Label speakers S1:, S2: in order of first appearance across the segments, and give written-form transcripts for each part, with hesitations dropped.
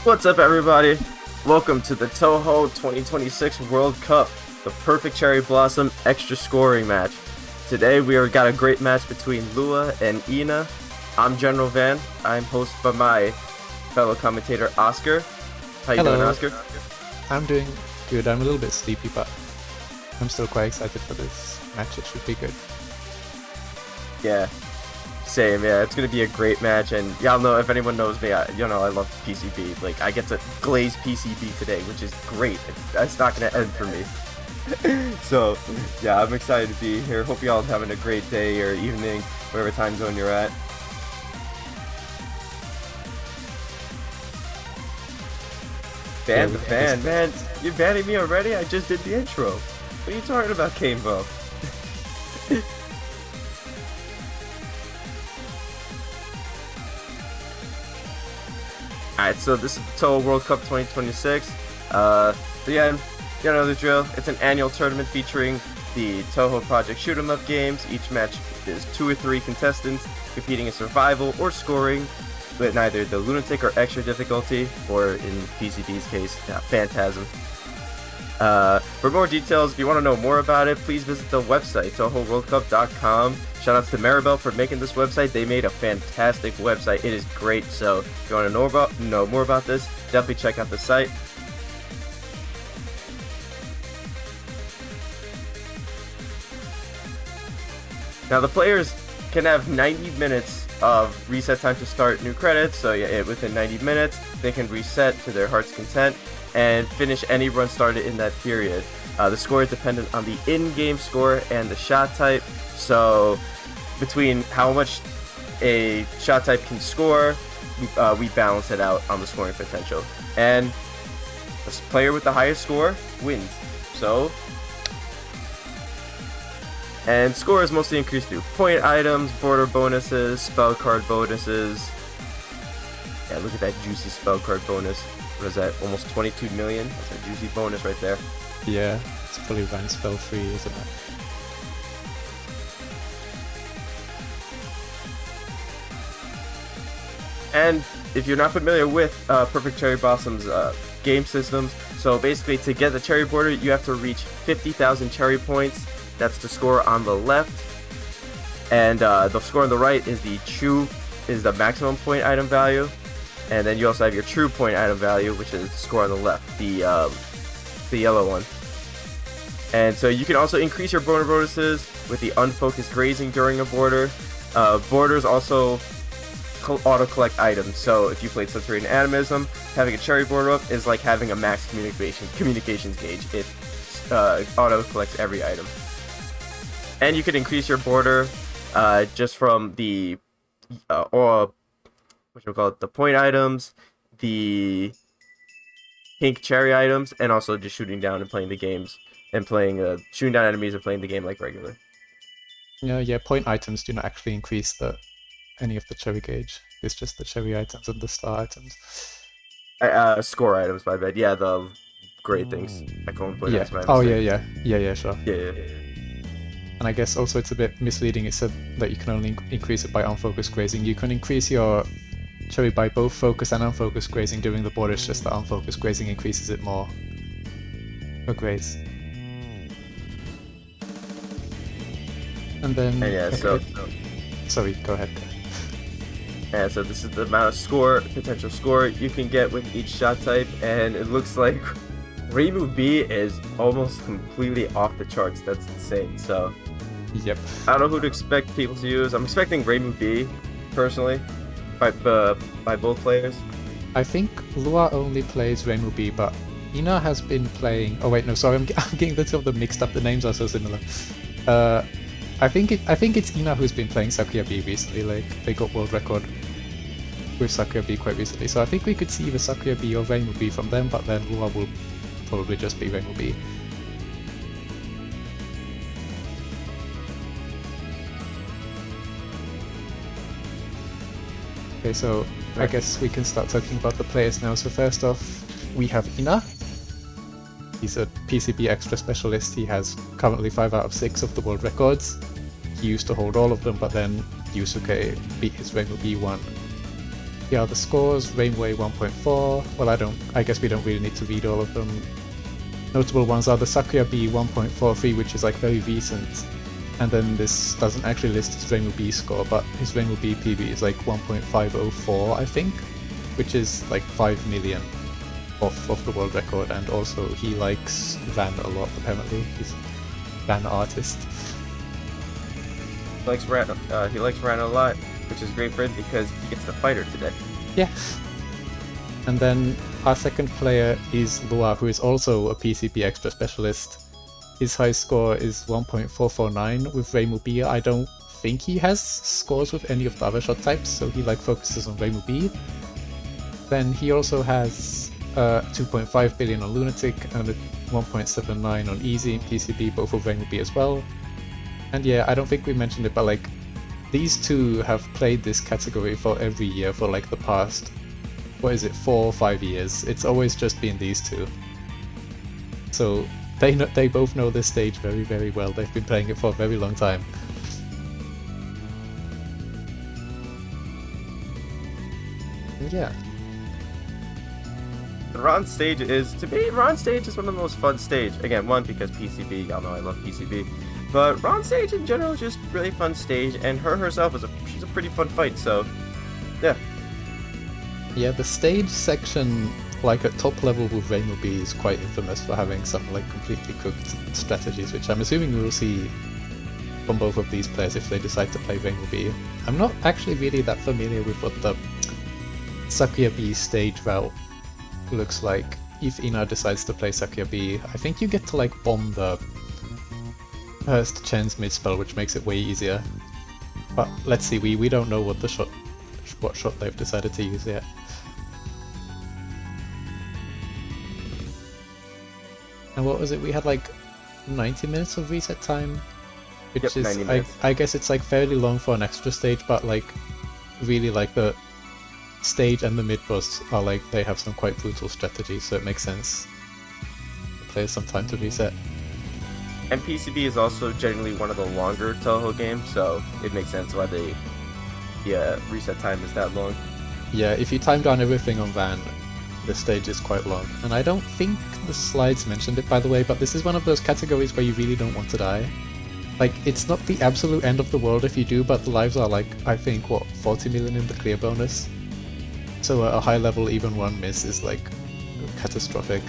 S1: What's up, everybody? Welcome to the Touhou 2026 World Cup, the perfect cherry blossom extra scoring match. Today we got a great match between Lua and Ina. I'm GeneralVan. I'm host by my fellow commentator Oscar. How you doing, Oscar?
S2: I'm doing good. I'm a little bit sleepy, but I'm still quite excited for this match. It should be good.
S1: Yeah, same. Yeah, it's gonna be a great match, and y'all know, if anyone knows me, I love PCB. Like, I get to glaze PCB today, which is great. It's not gonna end for me. So, yeah, I'm excited to be here. Hope y'all having a great day or evening, whatever time zone you're at. Ban the fan, man. You're banning me already? I just did the intro. What are you talking about, Kamebo? Alright, so this is the Touhou World Cup 2026. So yeah, you know the drill. It's an annual tournament featuring the Touhou Project shoot 'em up games. Each match is 2 or 3 contestants competing in survival or scoring with neither the lunatic or extra difficulty, or in PCB's case, Phantasm. For more details, if you want to know more about it, please visit the website, touhouworldcup.com. Shoutouts to Maribel for making this website. They made a fantastic website. It is great. So if you want to know more about this, definitely check out the site. Now the players can have 90 minutes of reset time to start new credits. So yeah, within 90 minutes, they can reset to their heart's content and finish any run started in that period. The score is dependent on the in-game score and the shot type. So between how much a shot type can score, we balance it out on the scoring potential. And the player with the highest score wins. And score is mostly increased through point items, border bonuses, spell card bonuses. Yeah, look at that juicy spell card bonus. What is that? Almost 22 million? That's a juicy bonus right there.
S2: Yeah, it's fully ran spell free, isn't it?
S1: And if you're not familiar with Perfect Cherry Blossom's game systems, so basically to get the cherry border, you have to reach 50,000 cherry points. That's the score on the left, and the score on the right is the maximum point item value, and then you also have your true point item value, which is the score on the left, the yellow one. And so you can also increase your border bonuses with the unfocused grazing during a border. Borders also auto-collect items, so if you played Subterranean Animism, having a cherry border up is like having a max communications gauge. It auto-collects every item. And you can increase your border just from the the point items, the pink cherry items, and also just shooting down and playing the games, and shooting down enemies and playing the game like regular.
S2: Yeah. Point items do not actually increase any of the cherry gauge. It's just the cherry items and the star items.
S1: Score items, my bad. Yeah, the great things. I call them point items.
S2: Yeah, sure.
S1: Yeah.
S2: And I guess also it's a bit misleading. It said that you can only increase it by unfocused grazing. You can increase your cherry by both focus and unfocused grazing during the border. It's just that unfocused grazing increases it more for graze. And then... Sorry, go ahead.
S1: And so this is the amount of potential score you can get with each shot type, and it looks like Reimu B is almost completely off the charts. That's insane. So,
S2: yep.
S1: I don't know who to expect people to use. I'm expecting Reimu B, personally, by both players.
S2: I think Lua only plays Reimu B, but Ina has been playing... Oh wait, no, sorry, I'm getting the two of them mixed up. The names are so similar. I think it's Ina who's been playing Sakuya B recently. Like, they got world record with Sakuya B quite recently. So I think we could see either Sakuya B or Reimu B from them, but then Lua will probably just be Reimu B. Okay, so I guess we can start talking about the players now. So first off, we have Ina. He's a PCB extra specialist. He has currently 5 out of 6 of the world records. He used to hold all of them, but then Yusuke beat his Reimu B1. yeah, the scores, Rainway 1.4, well I guess we don't really need to read all of them. Notable ones are the Sakuya B 1.43, which is like very recent, and then this doesn't actually list his Rainbow B score, but his Rainbow B PB is like 1.504, I think, which is like 5 million off of the world record, and also he likes Van a lot, apparently. He's a Van artist.
S1: He likes Ran a lot, which is great for him because he gets the fighter today.
S2: Yeah. And then our second player is Lua, who is also a PCB Extra Specialist. His high score is 1.449 with Rainbow B. I don't think he has scores with any of the other shot types, so he like focuses on Rainbow B. Then he also has 2.5 billion on Lunatic and a 1.79 on Easy and PCB, both of Rainbow B as well. And yeah, I don't think we mentioned it, but like these two have played this category for every year for like the past, what is it, 4 or 5 years. It's always just been these two. So they both know this stage very, very well. They've been playing it for a very long time. And yeah.
S1: The Ron stage is, to me, Ron stage is one of the most fun stage. Again, one, because PCB, y'all know I love PCB. But Ron stage in general is just really fun stage, and herself is she's a pretty fun fight, so yeah.
S2: Yeah, the stage section, like at top level with Rainbow B, is quite infamous for having some like completely cooked strategies, which I'm assuming we will see from both of these players if they decide to play Rainbow B. I'm not actually really that familiar with what the Sakuya B stage route looks like. If Ina decides to play Sakuya B, I think you get to like bomb the first Chen's mid spell, which makes it way easier. But let's see, we don't know what shot they've decided to use yet. And what was it? We had like 90 minutes of reset time, which
S1: yep,
S2: is I guess it's like fairly long for an extra stage, but like really like the stage and the mid boss are like they have some quite brutal strategies, so it makes sense to play some time to reset.
S1: And PCB is also generally one of the longer Touhou games, so it makes sense why the reset time is that long.
S2: Yeah, if you time down everything on Van, the stage is quite long. And I don't think the slides mentioned it, by the way, but this is one of those categories where you really don't want to die. Like, it's not the absolute end of the world if you do, but the lives are like, I think, what, 40 million in the clear bonus? So a high level even one miss is like catastrophic.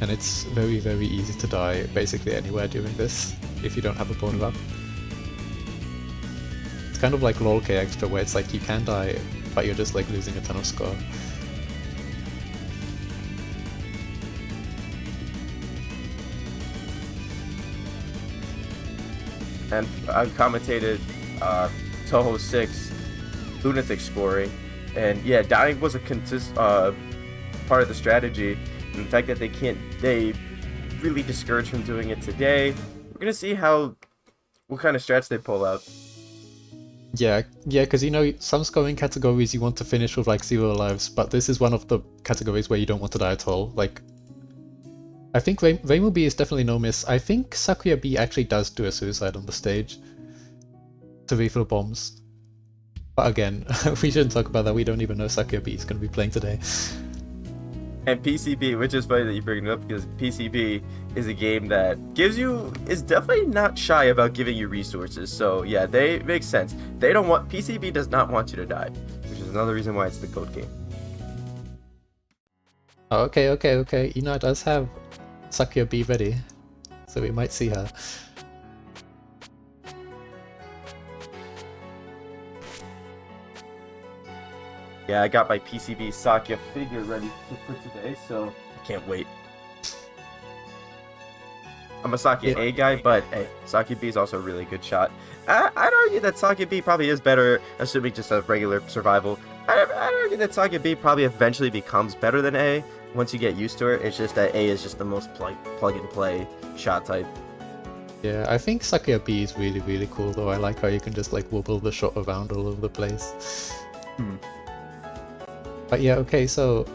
S2: And it's very, very easy to die basically anywhere doing this, if you don't have a border up. It's kind of like LoL K Extra, where it's like you can die, but you're just like losing a ton of score.
S1: And I commentated Touhou 6 Lunatic scoring, and yeah, dying was a part of the strategy. And the fact that they really discouraged from doing it today. We're gonna see what kind of strats they pull out.
S2: Yeah, because you know, some scoring categories you want to finish with like 0 lives, but this is one of the categories where you don't want to die at all. Like, I think Rainbow B is definitely no miss. I think Sakuya B actually does do a suicide on the stage to refill bombs. But again, we shouldn't talk about that. We don't even know Sakuya B is going to be playing today.
S1: And PCB, which is funny that you bring it up, because PCB is a game that is definitely not shy about giving you resources. So yeah, they make sense. PCB does not want you to die, which is another reason why it's the GOAT game.
S2: Okay. Ina does have Sakuya B ready, so we might see her.
S1: Yeah, I got my PCB Sakuya figure ready for today, so I can't wait. I'm a Sakuya A guy, but hey, Sakuya B is also a really good shot. I'd argue that Sakuya B probably is better, assuming just a regular survival. I'd argue that Sakuya B probably eventually becomes better than A once you get used to it. It's just that A is just the most plug and play shot type.
S2: Yeah, I think Sakuya B is really, really cool though. I like how you can just like wobble the shot around all over the place. But yeah, okay, so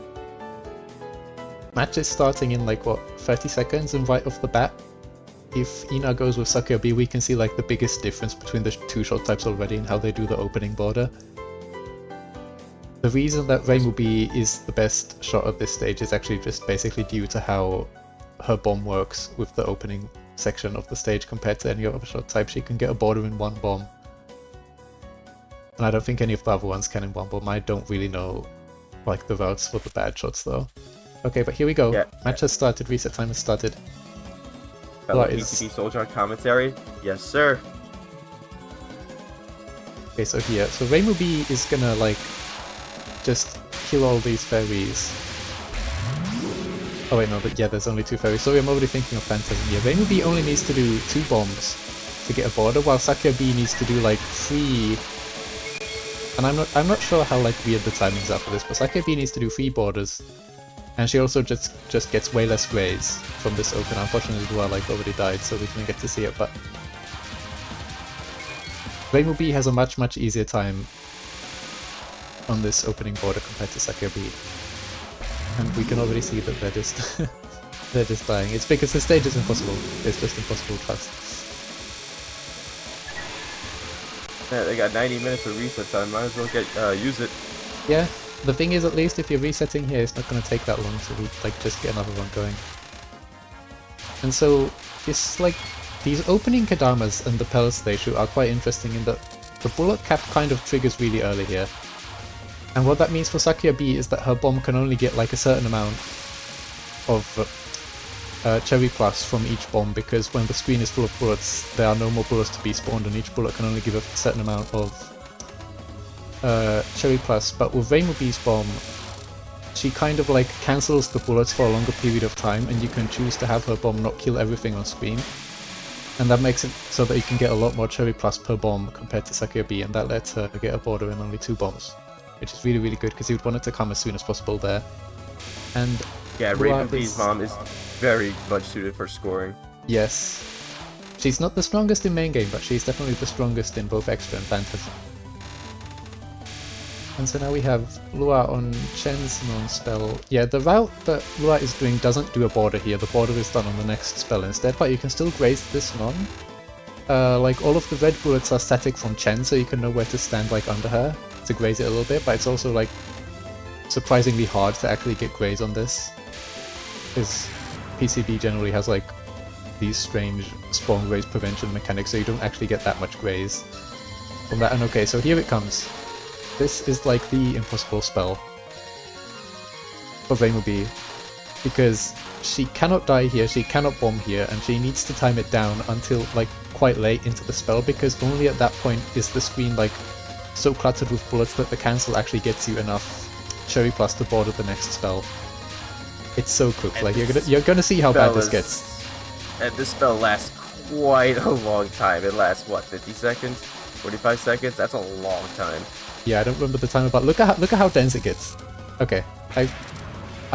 S2: match is starting in like what, 30 seconds, and right off the bat, if Ina goes with Sakuya B, we can see like the biggest difference between the two shot types already and how they do the opening border. the reason that Rainbow B is the best shot at this stage is actually just basically due to how her bomb works with the opening section of the stage compared to any other shot type. She can get a border in one bomb. And I don't think any of the other ones can in one bomb. I don't really know like the routes for the bad shots though. Okay, but here we go.
S1: Yeah.
S2: Match has started, reset time has started.
S1: Fellow PCB soldier on commentary. Yes, sir.
S2: Okay, so here. So Rainbow B is gonna like just kill all these fairies. Oh wait, no, but yeah, there's only 2 fairies. Sorry, I'm already thinking of Phantasm here. Rainbow B only needs to do 2 bombs to get a border, while Sakura B needs to do like 3. And I'm not sure how like weird the timings are for this, but Sakura B needs to do 3 borders. And she also just gets way less grays from this open. Unfortunately, Dua like already died, so we didn't get to see it, but Rainbow B has a much easier time on this opening border compared to Sakura B. And we can already see that they're just they're just dying. It's because the stage is impossible. It's just impossible trust.
S1: Yeah, they got 90 minutes of reset time. Might as well use it.
S2: Yeah, the thing is, at least if you're resetting here, it's not going to take that long to like just get another one going. And so it's like these opening Kadamas and the pellets they shoot are quite interesting in that the bullet cap kind of triggers really early here. And what that means for Sakura B is that her bomb can only get like a certain amount of Cherry Plus from each bomb, because when the screen is full of bullets, there are no more bullets to be spawned and each bullet can only give a certain amount of Cherry Plus. But with Rainbow B's bomb, she kind of like cancels the bullets for a longer period of time, and you can choose to have her bomb not kill everything on screen. And that makes it so that you can get a lot more Cherry Plus per bomb compared to Sakura B, and that lets her get a border in only 2 bombs. Which is really good, because you would want it to come as soon as possible there. And
S1: yeah, Raven B's mom is very much suited for scoring.
S2: Yes. She's not the strongest in main game, but she's definitely the strongest in both Extra and Phantasm. And so now we have Lua on Chen's non-spell. Yeah, the route that Lua is doing doesn't do a border here. The border is done on the next spell instead, but you can still graze this non. Like all of the red bullets are static from Chen, so you can know where to stand like under her to graze it a little bit, but it's also like surprisingly hard to actually get graze on this, because PCB generally has like these strange spawn graze prevention mechanics, so you don't actually get that much graze from that. And okay, so here it comes. This is like the impossible spell for Rainbow B, because she cannot die here, she cannot bomb here, and she needs to time it down until like quite late into the spell, because only at that point is the screen like so cluttered with bullets that the cancel actually gets you enough Cherry Plus to border the next spell. It's so cooked. Like you're gonna see how bad this gets.
S1: And this spell lasts quite a long time. It lasts what, 50 seconds? 45 seconds? That's a long time.
S2: Yeah, I don't remember the timer, but look at how dense it gets. Okay, I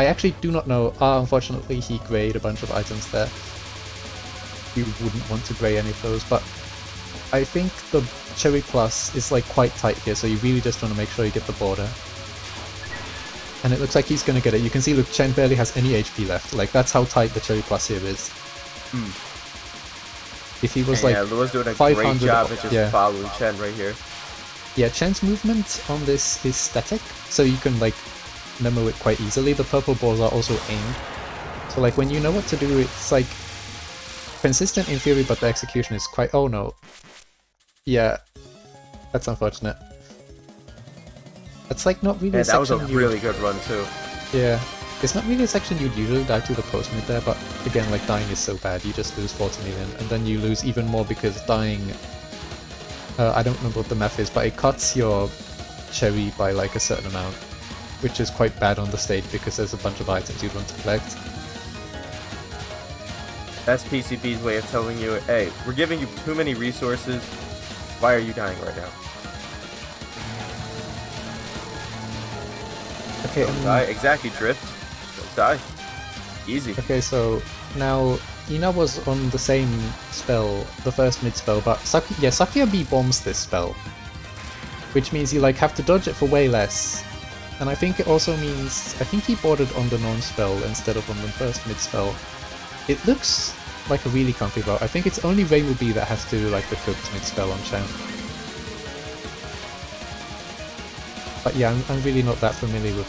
S2: actually do not know. Unfortunately, he grayed a bunch of items there. You wouldn't want to gray any of those, but I think the Cherry Plus is like quite tight here, so you really just want to make sure you get the border. And it looks like he's going to get it. You can see, look, Chen barely has any HP left. Like, that's how tight the Cherry Plus here is. If he was like
S1: Lua's doing a
S2: 500,
S1: great job at just following Chen right here.
S2: Yeah, Chen's movement on this is static, so you can like memo it quite easily. The purple balls are also aimed, so like when you know what to do, it's like consistent in theory, but the execution is quite... Oh no. Yeah, that's unfortunate. That's like not really a section.
S1: That was a really good run too.
S2: Yeah, it's not really a section you'd usually die to the post mid there, but again, like dying is so bad, you just lose 40 million, and then you lose even more because dying... I don't remember what the math is, but it cuts your cherry by like a certain amount, which is quite bad on the stage because there's a bunch of items you'd want to collect.
S1: That's PCB's way of telling you, hey, we're giving you too many resources, why are you dying right now?
S2: Okay,
S1: don't die. Exactly, Drift. Don't die. Easy.
S2: Okay, so now Ina was on the same spell, the first mid spell, but Sakura B bombs this spell, which means you like have to dodge it for way less. And I think it also means, I think he boarded on the non-spell instead of on the first mid spell. It looks like a really comfy bow. I think it's only Rainbow B that has to do like the cooked mid spell on Chen. But yeah, I'm really not that familiar with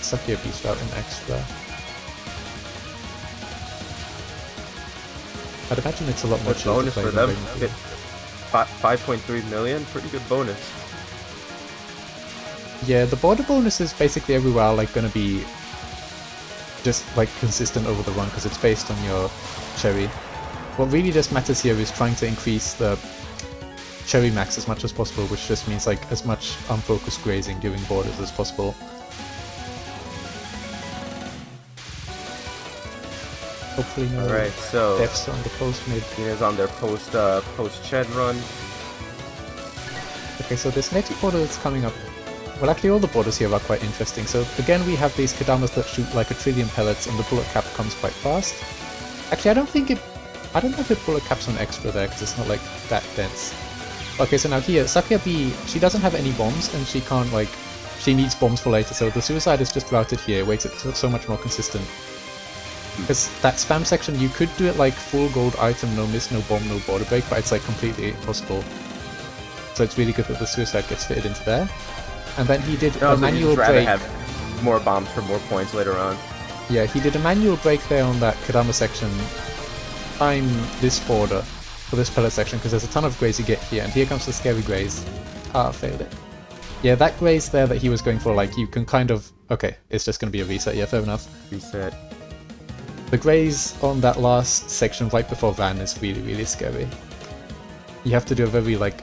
S2: Sakuya Beast Route in Extra. I'd imagine it's a lot more chill to
S1: bonus
S2: play
S1: for
S2: than
S1: them.
S2: Rainbow.
S1: 5.3 million, pretty good bonus.
S2: Yeah, the border bonuses basically everywhere are like gonna be just like consistent over the run because it's based on your cherry. What really just matters here is trying to increase the cherry max as much as possible, which just means like as much unfocused grazing during borders as possible. Hopefully no deaths on the post mid.
S1: Ina's on their post Shed run.
S2: Okay, so this next border that's coming up, well actually all the borders here are quite interesting. So again we have these Kadamas that shoot like 1 trillion pellets and the bullet cap comes quite fast. Actually I don't know if it bullet caps on extra there because it's not like that dense. Okay, so now here, Sakuya B, she doesn't have any bombs and she can't like, she needs bombs for later, so the suicide is just routed here, it makes it so much more consistent. Because that spam section, you could do it like full gold item, no miss, no bomb, no border break, but it's like completely impossible. So it's really good that the suicide gets fitted into there. And then he did a manual break.
S1: Have more bombs for more points later on.
S2: Yeah, he did a manual break there on that Kadama section. Time this border for this pellet section because there's a ton of graze you get here, and here comes the scary graze. Ah, failed it. Yeah, that graze there that he was going for, like, you can kind of... Okay, it's just going to be a reset, yeah, fair enough.
S1: Reset.
S2: The graze on that last section right before Van is really, really scary. You have to do a very, like,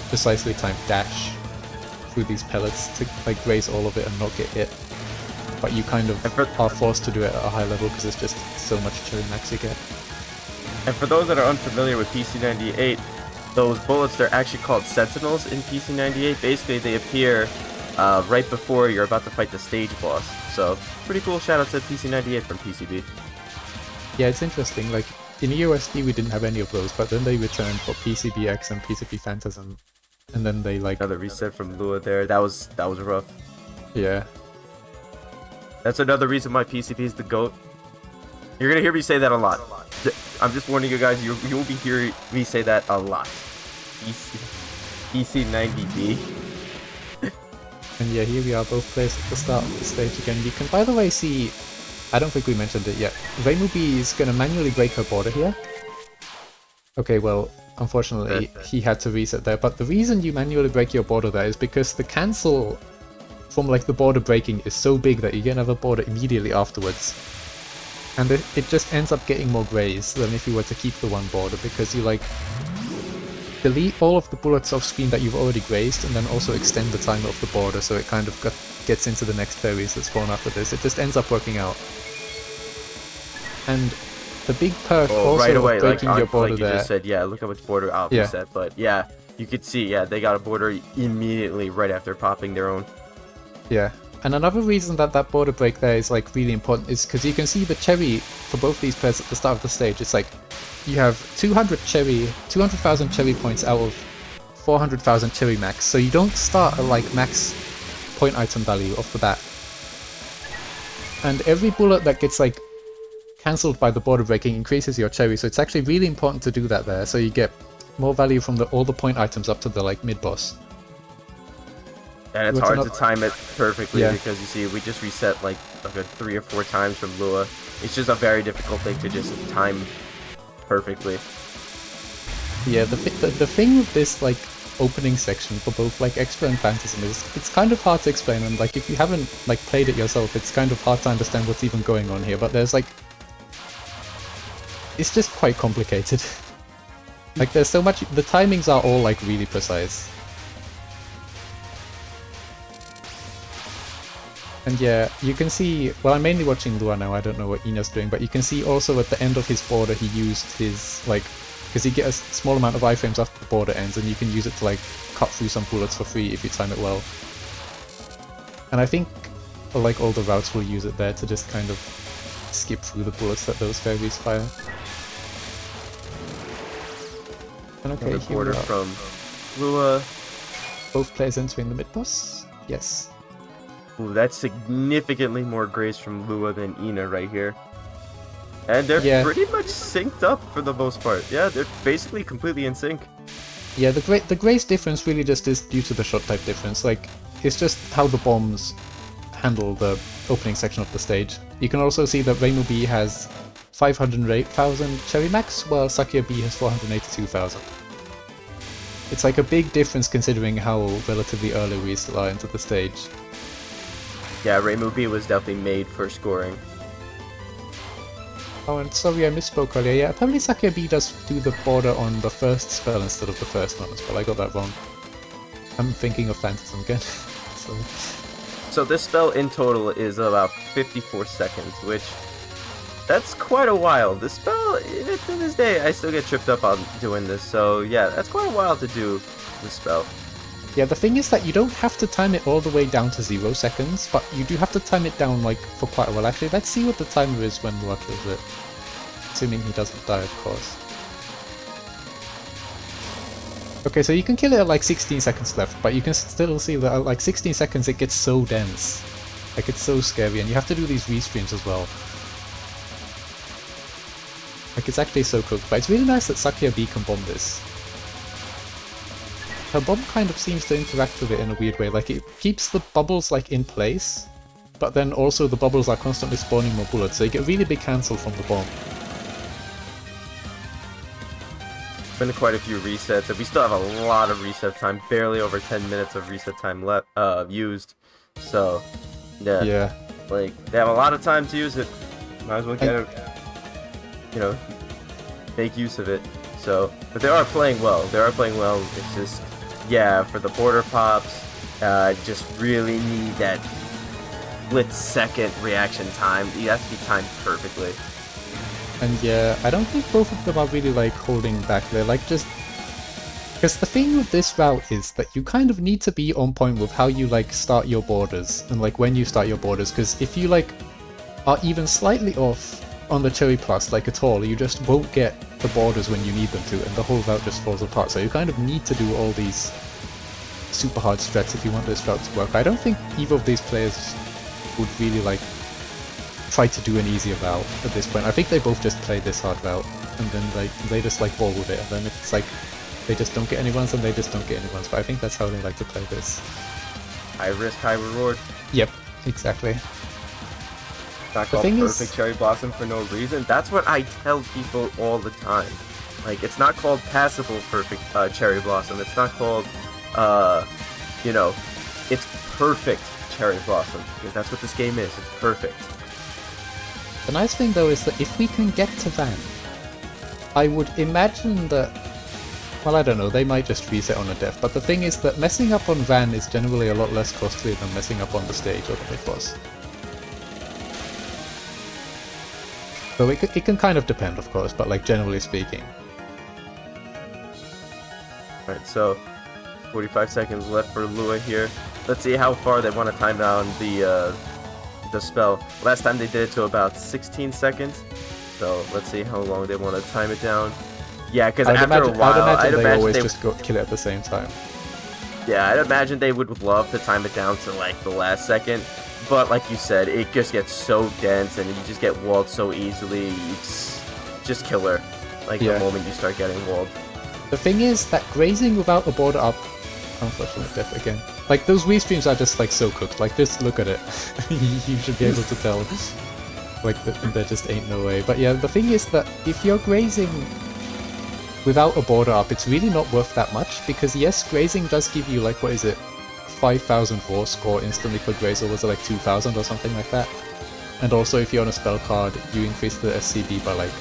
S2: precisely timed dash through these pellets to, like, graze all of it and not get hit. But you kind of are forced to do it at a high level because it's just so much cherry max you get.
S1: And for those that are unfamiliar with PC98, those bullets, they're actually called Sentinels in PC98. Basically, they appear right before you're about to fight the stage boss. So, pretty cool shout out to PC98 from PCB.
S2: Yeah, it's interesting. Like, in USD we didn't have any of those, but then they returned for PCBX and PCB Phantasm. And then they, like...
S1: Another reset from Lua there. That was rough.
S2: Yeah.
S1: That's another reason why PCB is the GOAT. You're gonna hear me say that a lot. I'm just warning you guys, you will be hearing me say that a lot. PC90B.
S2: And yeah, here we are, both players at the start of the stage again. You can, by the way, see... I don't think we mentioned it yet. Reimu B is gonna manually break her border here. Okay, well, unfortunately, he had to reset there. But the reason you manually break your border there is because the cancel from like the border breaking is so big that you get another border immediately afterwards. And it just ends up getting more graze than if you were to keep the one border, because you like delete all of the bullets off screen that you've already grazed and then also extend the timer of the border so it kind of gets into the next fairies that spawn after this. It just ends up working out. And the big perk also
S1: right away,
S2: of breaking
S1: like,
S2: your border
S1: like you just said, yeah, look how much border I'll reset. But yeah, you could see, yeah, they got a border immediately right after popping their own.
S2: Yeah. And another reason that that border break there is like really important is because you can see the cherry for both these pairs at the start of the stage. It's like you have 200,000 cherry points out of 400,000 cherry max. So you don't start at like max point item value off the bat. And every bullet that gets like cancelled by the border breaking increases your cherry. So it's actually really important to do that there. So you get more value from all the point items up to the like mid boss.
S1: And it's hard to time it perfectly because you see we just reset like a good 3 or 4 times from Lua. It's just a very difficult thing to just time perfectly.
S2: Yeah, the thing with this like opening section for both like Extra and Phantasm is it's kind of hard to explain, and like if you haven't like played it yourself, it's kind of hard to understand what's even going on here. But there's like, it's just quite complicated. Like there's so much, the timings are all like really precise. And yeah, you can see, well I'm mainly watching Lua now, I don't know what Ina's doing, but you can see also at the end of his border he used his, like, because you get a small amount of iframes after the border ends and you can use it to like cut through some bullets for free if you time it well. And I think like all the routes will use it there to just kind of skip through the bullets that those fairies fire. And okay, here
S1: border from Lua.
S2: Both players entering the mid boss? Yes.
S1: Ooh, that's significantly more grace from Lua than Ina right here. And they're pretty much synced up for the most part. Yeah, they're basically completely in sync.
S2: Yeah, the Grace difference really just is due to the shot type difference. Like, it's just how the bombs handle the opening section of the stage. You can also see that Rainbow B has 508,000 Cherry Max, while Sakuya B has 482,000. It's like a big difference considering how relatively early we still are into the stage.
S1: Yeah, Rainbow B was definitely made for scoring.
S2: Oh, and sorry I misspoke earlier. Yeah, apparently Sakuya B does do the border on the first spell instead of the first one as well. I got that wrong. I'm thinking of Phantasm again.
S1: So this spell in total is about 54 seconds, which that's quite a while. This spell, even to this day, I still get tripped up on doing this. So yeah, that's quite a while to do this spell.
S2: Yeah, the thing is that you don't have to time it all the way down to 0 seconds, but you do have to time it down like for quite a while. Actually, let's see what the timer is when Lua kills it. Assuming he doesn't die, of course. Okay, so you can kill it at like 16 seconds left, but you can still see that at like 16 seconds it gets so dense. Like, it's so scary, and you have to do these restreams as well. Like, it's actually so cooked, but it's really nice that Sakuya B can bomb this. Her bomb kind of seems to interact with it in a weird way, like it keeps the bubbles like in place, but then also the bubbles are constantly spawning more bullets, so you get really big cancel from the bomb.
S1: Been quite a few resets, and we still have a lot of reset time, barely over 10 minutes of reset time left used. So yeah, like they have a lot of time to use it. Might as well get it, you know, make use of it. So, but they are playing well. They are playing well. It's just, yeah, for the border pops, just really need that split-second reaction time. It has to be timed perfectly.
S2: And yeah, I don't think both of them are really like holding back. They're like just... Because the thing with this route is that you kind of need to be on point with how you like start your borders and like when you start your borders, because if you like are even slightly off on the Cherry Plus, like at all, you just won't get the borders when you need them to, and the whole route just falls apart. So you kind of need to do all these super hard strats if you want this route to work. I don't think either of these players would really like try to do an easier route at this point. I think they both just play this hard route, and then like they just like ball with it, and then if it's like they just don't get any runs, and they just don't get any runs. But I think that's how they like to play this.
S1: High risk, high reward.
S2: Yep, exactly.
S1: Not called perfect cherry blossom for no reason. That's what I tell people all the time. Like, it's not called passable perfect cherry blossom. It's not called, you know, it's perfect cherry blossom, because that's what this game is. It's perfect.
S2: The nice thing though is that if we can get to Van, I would imagine that, well, I don't know, they might just reset on a death, but the thing is that messing up on Van is generally a lot less costly than messing up on the stage or the big boss. So it can kind of depend, of course, but like generally speaking.
S1: Alright, so 45 seconds left for Lua here. Let's see how far they want to time down the spell. Last time they did it to about 16 seconds. So let's see how long they want to time it down. Yeah, because after a while,
S2: I'd imagine they always just kill it at the same time.
S1: Yeah, I'd imagine they would love to time it down to like the last second. But like you said, it just gets so dense and you just get walled so easily. It's just killer. Like the moment you start getting walled.
S2: The thing is that grazing without a border up, unfortunate death again. Like those restreams are just like so cooked. Like just look at it. You should be able to tell. Like there just ain't no way. But yeah, the thing is that if you're grazing without a border up, it's really not worth that much, because yes, grazing does give you like, what is it, 5,000 raw score instantly per graze, or was it like 2,000 or something like that? And also if you're on a spell card, you increase the SCB by like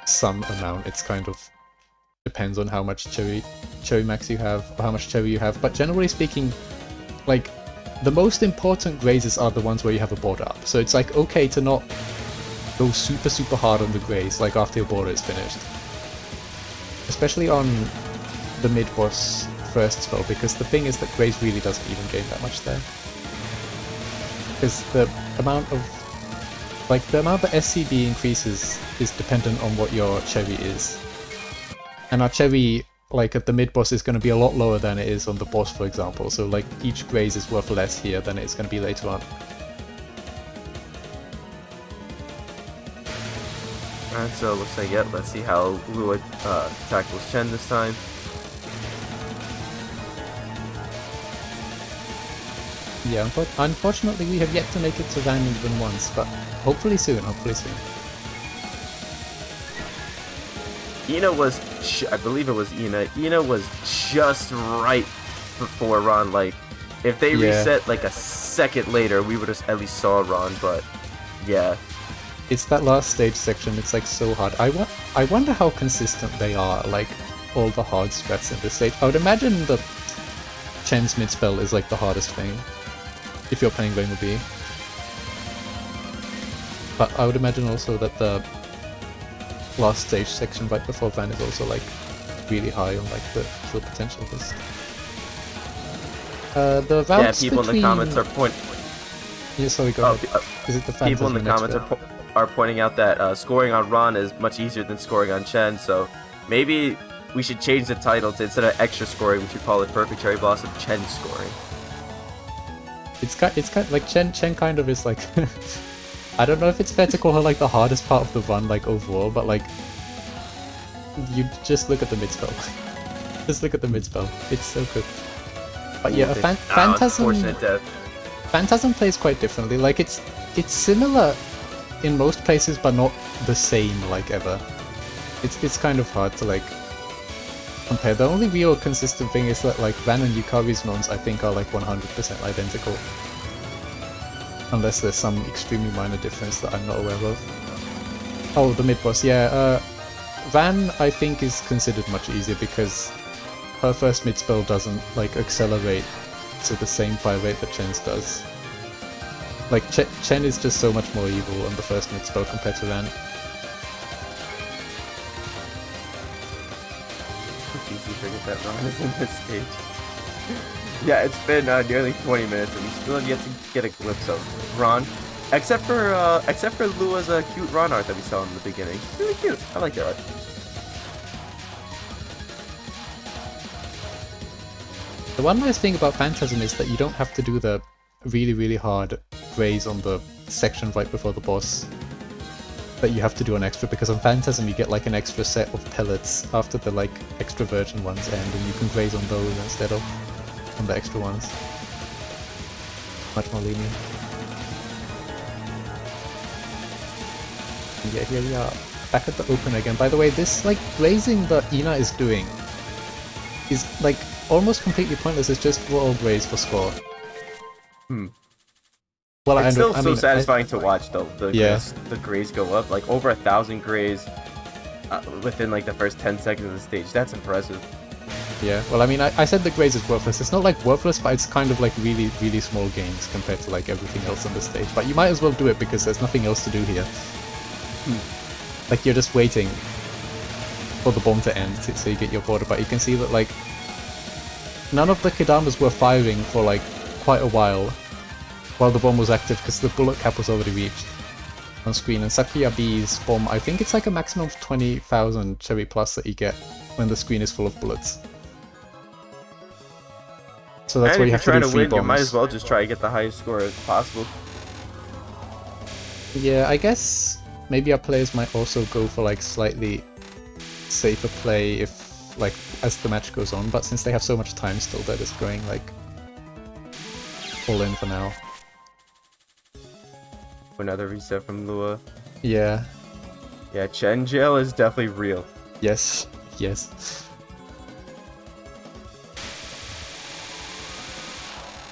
S2: some amount. It's kind of depends on how much cherry max you have, or how much cherry you have, but generally speaking, like the most important grazes are the ones where you have a border up. So it's like okay to not go super hard on the graze like after your border is finished. Especially on the mid-boss first spell, because the thing is that graze really doesn't even gain that much there. Because the amount of the SCB increases is dependent on what your cherry is. And our cherry, like at the mid-boss, is going to be a lot lower than it is on the boss, for example. So like each graze is worth less here than it's going to be later on.
S1: Alright, so it looks like, let's see how Lua tackles Chen this time.
S2: Yeah, unfortunately we have yet to make it to Van even once, but hopefully soon, hopefully soon.
S1: Ina was, I believe it was Ina. Ina was just right before Ron. Like, if they reset like a second later, we would have at least saw Ron. But yeah,
S2: it's that last stage section. It's like so hard. I wonder how consistent they are. Like all the hard strats in this stage. I would imagine the Chen's mid spell is like the hardest thing if you're playing Rainbow B. But I would imagine also that the last stage section right before Van is also like really high on like the kill potential of this. The routes
S1: people
S2: between...
S1: in the comments are pointing.
S2: Yeah, sorry, go ahead. Is it the
S1: people in the comments are pointing out that scoring on Ron is much easier than scoring on Chen. So maybe we should change the title to, instead of extra scoring, we should call it Perfect Cherry Blossom Chen scoring.
S2: It's kind of like Chen kind of is like I don't know if it's fair to call her like the hardest part of the run like overall, but like you just look at the mid spell. Just look at the mid spell. It's so good. But yeah, Phantasm plays quite differently. Like it's similar in most places, but not the same like ever. It's kind of hard to like compare. The only real consistent thing is that like Van and Yukari's mons I think are like 100% identical. Unless there's some extremely minor difference that I'm not aware of. Oh, the mid boss, yeah. Van I think is considered much easier because her first mid spell doesn't like accelerate to the same fire rate that Chen's does. Like Chen is just so much more evil on the first mid spell compared to Van.
S1: It's easy to forget that Ron is in this stage. Yeah, it's been nearly 20 minutes and we still have yet to get a glimpse of Ron. Except for Lua's cute Ron art that we saw in the beginning. Really cute. I like that art.
S2: The one nice thing about Phantasm is that you don't have to do the really hard raise on the section right before the boss that you have to do an extra, because on Phantasm you get like an extra set of pellets after the like extra virgin ones end, and you can graze on those instead of on the extra ones. Much more lenient. And yeah, here we are, back at the open again. By the way, this like grazing that Ina is doing is like almost completely pointless. It's just raw graze for score. Well,
S1: it's still so satisfying to watch though. The grays go up like over 1,000 grays within like the first 10 seconds of the stage. That's impressive.
S2: Yeah, well, I mean, I said the graze is worthless. It's not like worthless, but it's kind of like really small gains compared to like everything else on the stage. But you might as well do it because there's nothing else to do here. Like you're just waiting for the bomb to end so you get your border. But you can see that like none of the Kedamas were firing for like quite a while the bomb was active because the bullet cap was already reached on screen. And Sakuya B's bomb, I think it's like a maximum of 20,000 cherry plus that you get when the screen is full of bullets. So that's why you have to do 3 bombs. Win, you
S1: might as well just try to get the highest score as possible.
S2: Yeah, I guess maybe our players might also go for like slightly safer play if like as the match goes on, but since they have so much time still, they're just going like all in for now.
S1: Another reset from Lua.
S2: Yeah.
S1: Yeah, Chen jail is definitely real.
S2: Yes.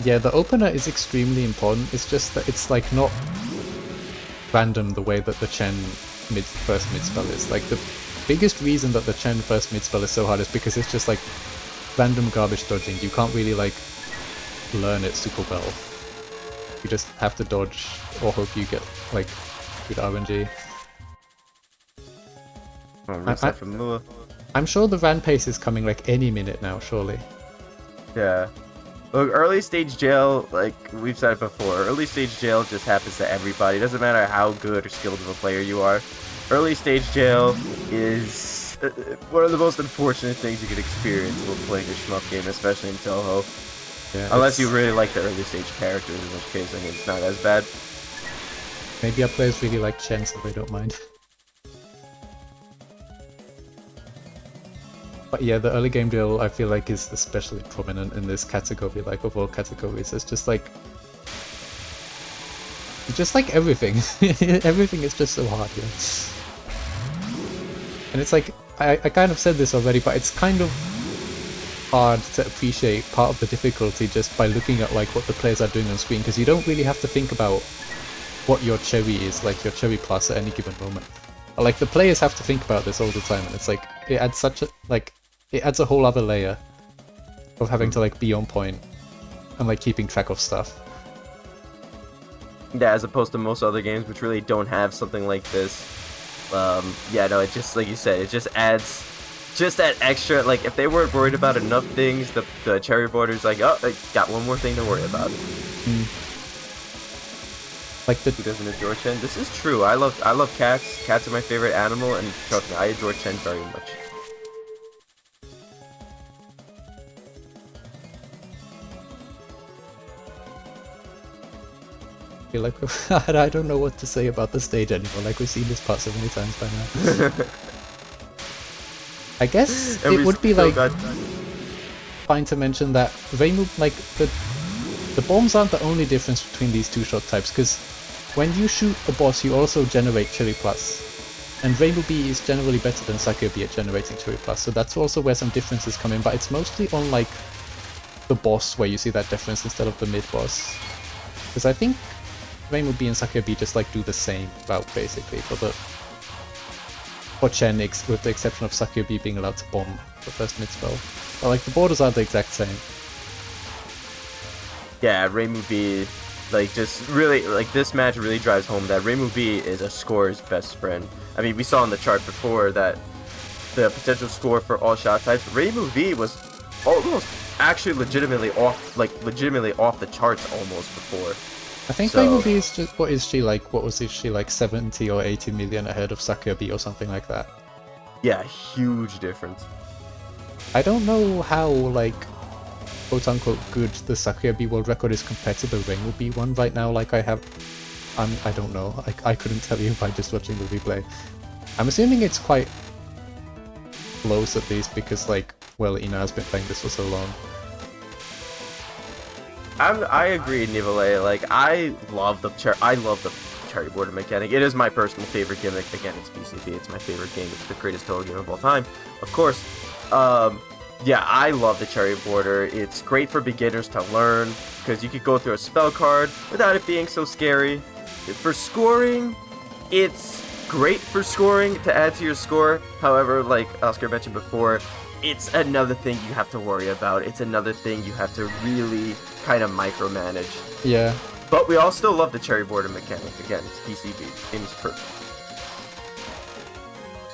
S2: Yeah, the opener is extremely important. It's just that it's like not random the way that the Chen first mid spell is. Like the biggest reason that the Chen first mid spell is so hard is because it's just like random garbage dodging. You can't really like learn it super well. You just have to dodge or hope you get like good RNG.
S1: Oh, reset from Lua.
S2: I'm sure the Van pace is coming like any minute now, surely.
S1: Yeah. Look, early stage jail, like we've said before, early stage jail just happens to everybody. It doesn't matter how good or skilled of a player you are. Early stage jail is one of the most unfortunate things you could experience while playing a shmup game, especially in Touhou. Yeah, unless you really like the early stage characters, in which case I think it's not as bad.
S2: Maybe our players really like Chen, so they don't mind. But yeah, the early game deal I feel like is especially prominent in this category, like of all categories. It's just like Just like everything. Everything is just so hard here. And it's like, I kind of said this already, but it's kind of hard to appreciate part of the difficulty just by looking at like what the players are doing on screen, because you don't really have to think about what your cherry is, like your cherry plus at any given moment. Like the players have to think about this all the time, and it's like it adds such a it adds a whole other layer of having to like be on point and like keeping track of stuff.
S1: Yeah, as opposed to most other games which really don't have something like this. Yeah, no, it just, like you said, it just adds just that extra, like, if they weren't worried about enough things, the cherry border's like, oh, I got one more thing to worry about.
S2: Like the...
S1: Who doesn't adore Chen? This is true. I love cats. Cats are my favorite animal, and trust me, I adore Chen very much.
S2: Like, I don't know what to say about the stage anymore, like we've seen this part so many times by now. I guess it would be like fine to mention that Reimu, like the bombs aren't the only difference between these two shot types, because when you shoot a boss you also generate Cherry Plus, and Reimu B is generally better than Sakura B at generating Cherry Plus, so that's also where some differences come in, but it's mostly on like the boss where you see that difference instead of the mid boss. Because I think Reimu B and Sakura B just like do the same route basically for Chen, with the exception of Sakura B being allowed to bomb the first mid spell. But like the borders are the exact same.
S1: Yeah, Reimu B, like, just really, like, this match really drives home that Reimu B is a scorer's best friend. I mean, we saw on the chart before that the potential score for all shot types, Reimu B was almost actually legitimately off the charts almost before.
S2: I think Reimu B is just, what is she like, 70 or 80 million ahead of Sakura B or something like that?
S1: Yeah, huge difference.
S2: I don't know how, like, quote-unquote good the Sakura B world record is compared to the Reimu B one right now, like I don't know, I couldn't tell you by just watching the replay. I'm assuming it's quite close at least, because, like, well, Ina has been playing this for so long.
S1: I agree, Nivale. Like, I love the cherry border mechanic. It is my personal favorite gimmick. Again, it's PCB. It's my favorite game. It's the greatest Touhou game of all time, of course. Yeah, I love the cherry border. It's great for beginners to learn because you could go through a spell card without it being so scary. For scoring, it's great for scoring to add to your score. However, like Oscar mentioned before, it's another thing you have to worry about. It's another thing you have to really kind of micromanage.
S2: Yeah.
S1: But we all still love the cherry border mechanic. Again, it's PCB. The game is perfect.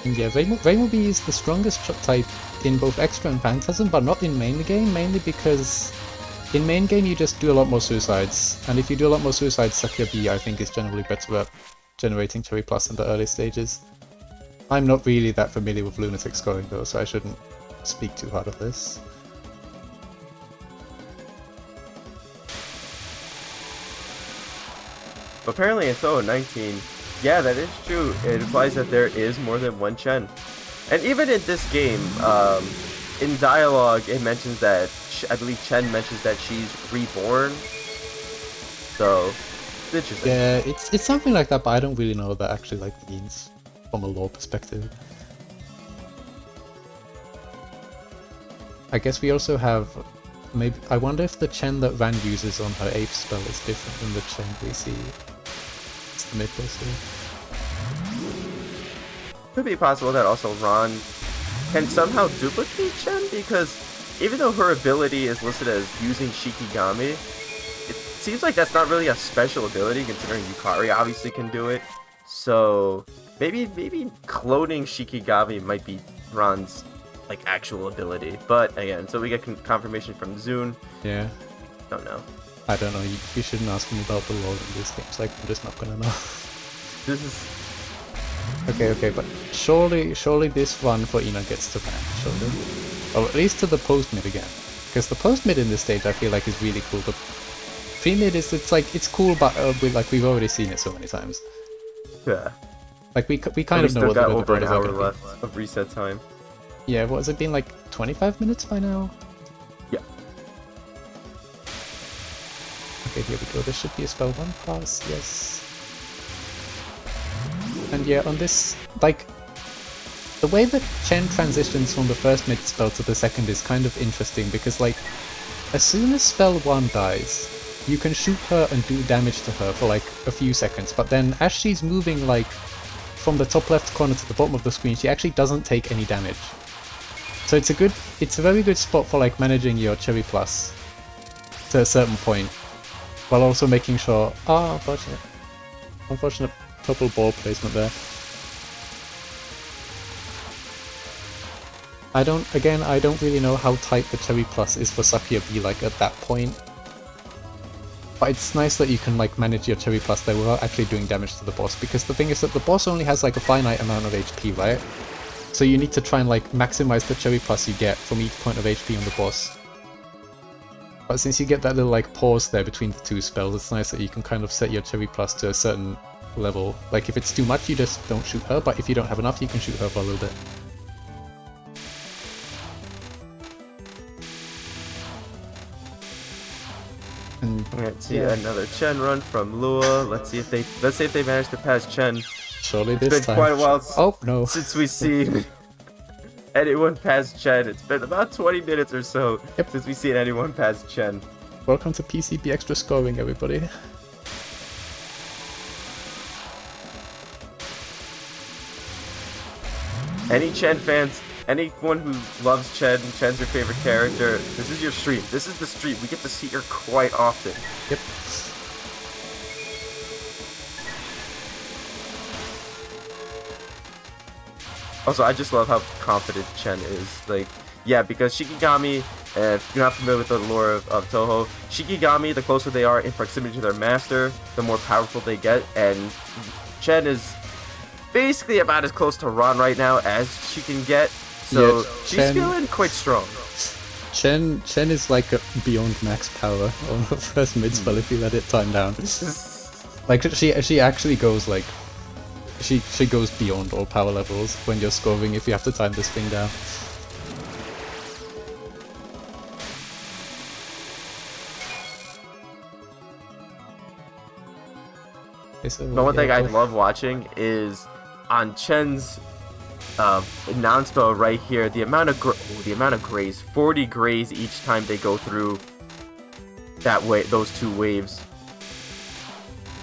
S2: Yeah, Reimu B is the strongest shot type in both Extra and Phantasm, but not in main game, mainly because in main game you just do a lot more suicides, and if you do a lot more suicides, Sakura B I think is generally better at generating Cherry Plus in the early stages. I'm not really that familiar with Lunatic scoring though, so I shouldn't speak too hard of this.
S1: Apparently in Touhou 19, yeah, that is true. It implies that there is more than one Chen. And even in this game, in dialogue, it mentions that, I believe Chen mentions that she's reborn. So, it's interesting.
S2: Yeah, it's something like that, but I don't really know what that actually like means from a lore perspective. I guess we also have, maybe, I wonder if the Chen that Van uses on her 8th spell is different than the Chen we see. It's the mid-boss here.
S1: Could be possible that also Ron can somehow duplicate Chen, because even though her ability is listed as using Shikigami, it seems like that's not really a special ability considering Yukari obviously can do it. So maybe cloning Shikigami might be Ron's like actual ability. But again, so we get confirmation from Zune.
S2: Yeah.
S1: Don't know.
S2: I don't know, you shouldn't ask me about the lore in this game, so I'm just not gonna know.
S1: This is...
S2: Okay, but surely this run for Ina gets to Van, surely. Or at least to the post-mid again. Because the post-mid in this stage I feel like is really cool. The pre-mid is, it's cool, but we've already seen it so many times.
S1: Yeah.
S2: Like we kind of know what
S1: the
S2: over
S1: an hour left of reset time.
S2: Yeah, what has it been, like 25 minutes by now?
S1: Yeah.
S2: Okay, here we go. This should be a spell 1 pass, yes. And yeah, on this, like, the way that Chen transitions from the first mid spell to the second is kind of interesting because, like, as soon as spell 1 dies, you can shoot her and do damage to her for like a few seconds, but then as she's moving like from the top left corner to the bottom of the screen, she actually doesn't take any damage. So it's a very good spot for like managing your Cherry Plus to a certain point, while also making sure, unfortunate purple ball placement there. I don't really know how tight the Cherry Plus is for Sakuya B like at that point. But it's nice that you can like manage your Cherry Plus there without actually doing damage to the boss, because the thing is that the boss only has like a finite amount of HP, right? So you need to try and like maximize the Cherry Plus you get from each point of HP on the boss. But since you get that little like pause there between the two spells, it's nice that you can kind of set your Cherry Plus to a certain level. Like if it's too much, you just don't shoot her, but if you don't have enough, you can shoot her for a little bit. And
S1: let's see another Chen run from Lua. Let's see if they manage to pass Chen.
S2: Surely this time.
S1: It's been quite a while
S2: since
S1: we've seen anyone pass Chen. It's been about 20 minutes or so since we've seen anyone pass Chen.
S2: Welcome to PCB Extra Scoring, everybody.
S1: Any Chen fans, anyone who loves Chen, Chen's your favorite character, this is your stream. This is the stream. We get to see her quite often.
S2: Yep.
S1: Also, I just love how confident Chen is. Like, yeah, because Shikigami, if you're not familiar with the lore of Touhou, Shikigami, the closer they are in proximity to their master, the more powerful they get, and Chen is basically about as close to Ron right now as she can get, so yeah, she's feeling quite strong.
S2: Chen is like a beyond max power on the first mid spell if you let it time down. Like she actually goes like she goes beyond all power levels when you're scoring if you have to time this thing down.
S1: The one thing I love watching is on Chen's non-spell right here, the amount of grays, 40 grays each time they go through that way, those two waves.